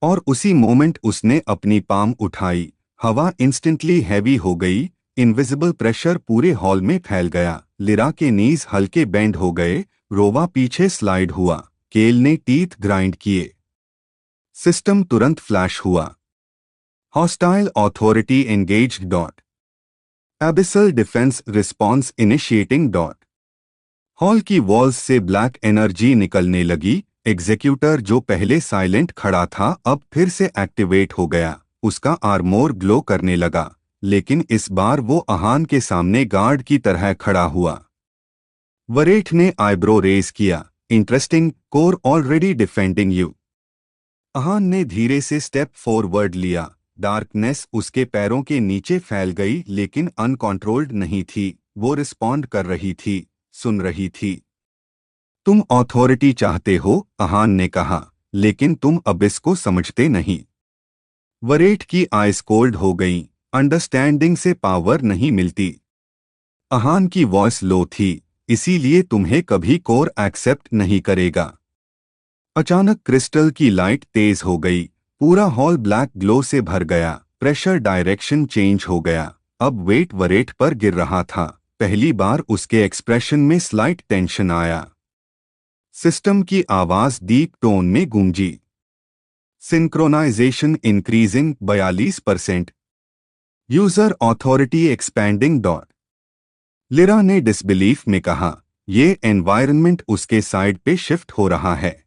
और उसी मोमेंट उसने अपनी पाम उठाई। हवा इंस्टेंटली हैवी हो गई। इनविजिबल प्रेशर पूरे हॉल में फैल गया। लिरा के नीज हल्के बेंड हो गए। रोवा पीछे स्लाइड हुआ। केल ने टीथ ग्राइंड किए। सिस्टम तुरंत फ्लैश हुआ। Hostile authority engaged dot. Abyssal defence response initiating dot. Hall की वॉल्स से ब्लैक एनर्जी निकलने लगी। एग्जीक्यूटर, जो पहले साइलेंट खड़ा था, अब फिर से एक्टिवेट हो गया। उसका आर्मोर ग्लो करने लगा, लेकिन इस बार वो आहान के सामने गार्ड की तरह खड़ा हुआ। वरेट ने आईब्रो रेज किया। Interesting, core already defending you. Aahan ने धीरे से स्टेप फॉरवर्ड लिया। डार्कनेस उसके पैरों के नीचे फैल गई, लेकिन अनकंट्रोल्ड नहीं थी। वो रिस्पॉन्ड कर रही थी, सुन रही थी। तुम अथॉरिटी चाहते हो, आहान ने कहा, लेकिन तुम अबिस को समझते नहीं। वरेट की आइज कोल्ड हो गईं। अंडरस्टैंडिंग से पावर नहीं मिलती। आहान की वॉइस लो थी, इसीलिए तुम्हें कभी कोर एक्सेप्ट नहीं करेगा। अचानक क्रिस्टल की लाइट तेज हो गई। पूरा हॉल ब्लैक ग्लो से भर गया। प्रेशर डायरेक्शन चेंज हो गया। अब वेट वरेट पर गिर रहा था। पहली बार उसके एक्सप्रेशन में स्लाइट टेंशन आया। सिस्टम की आवाज डीप टोन में गूंजी। Synchronization increasing 42%। User authority expanding dot. Lira ने डिसबिलीफ में कहा, ये एनवायरनमेंट उसके साइड पे शिफ्ट हो रहा है।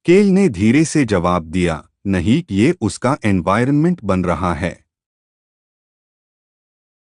केल ने धीरे से जवाब दिया, नहीं, ये उसका एनवायरनमेंट बन रहा है।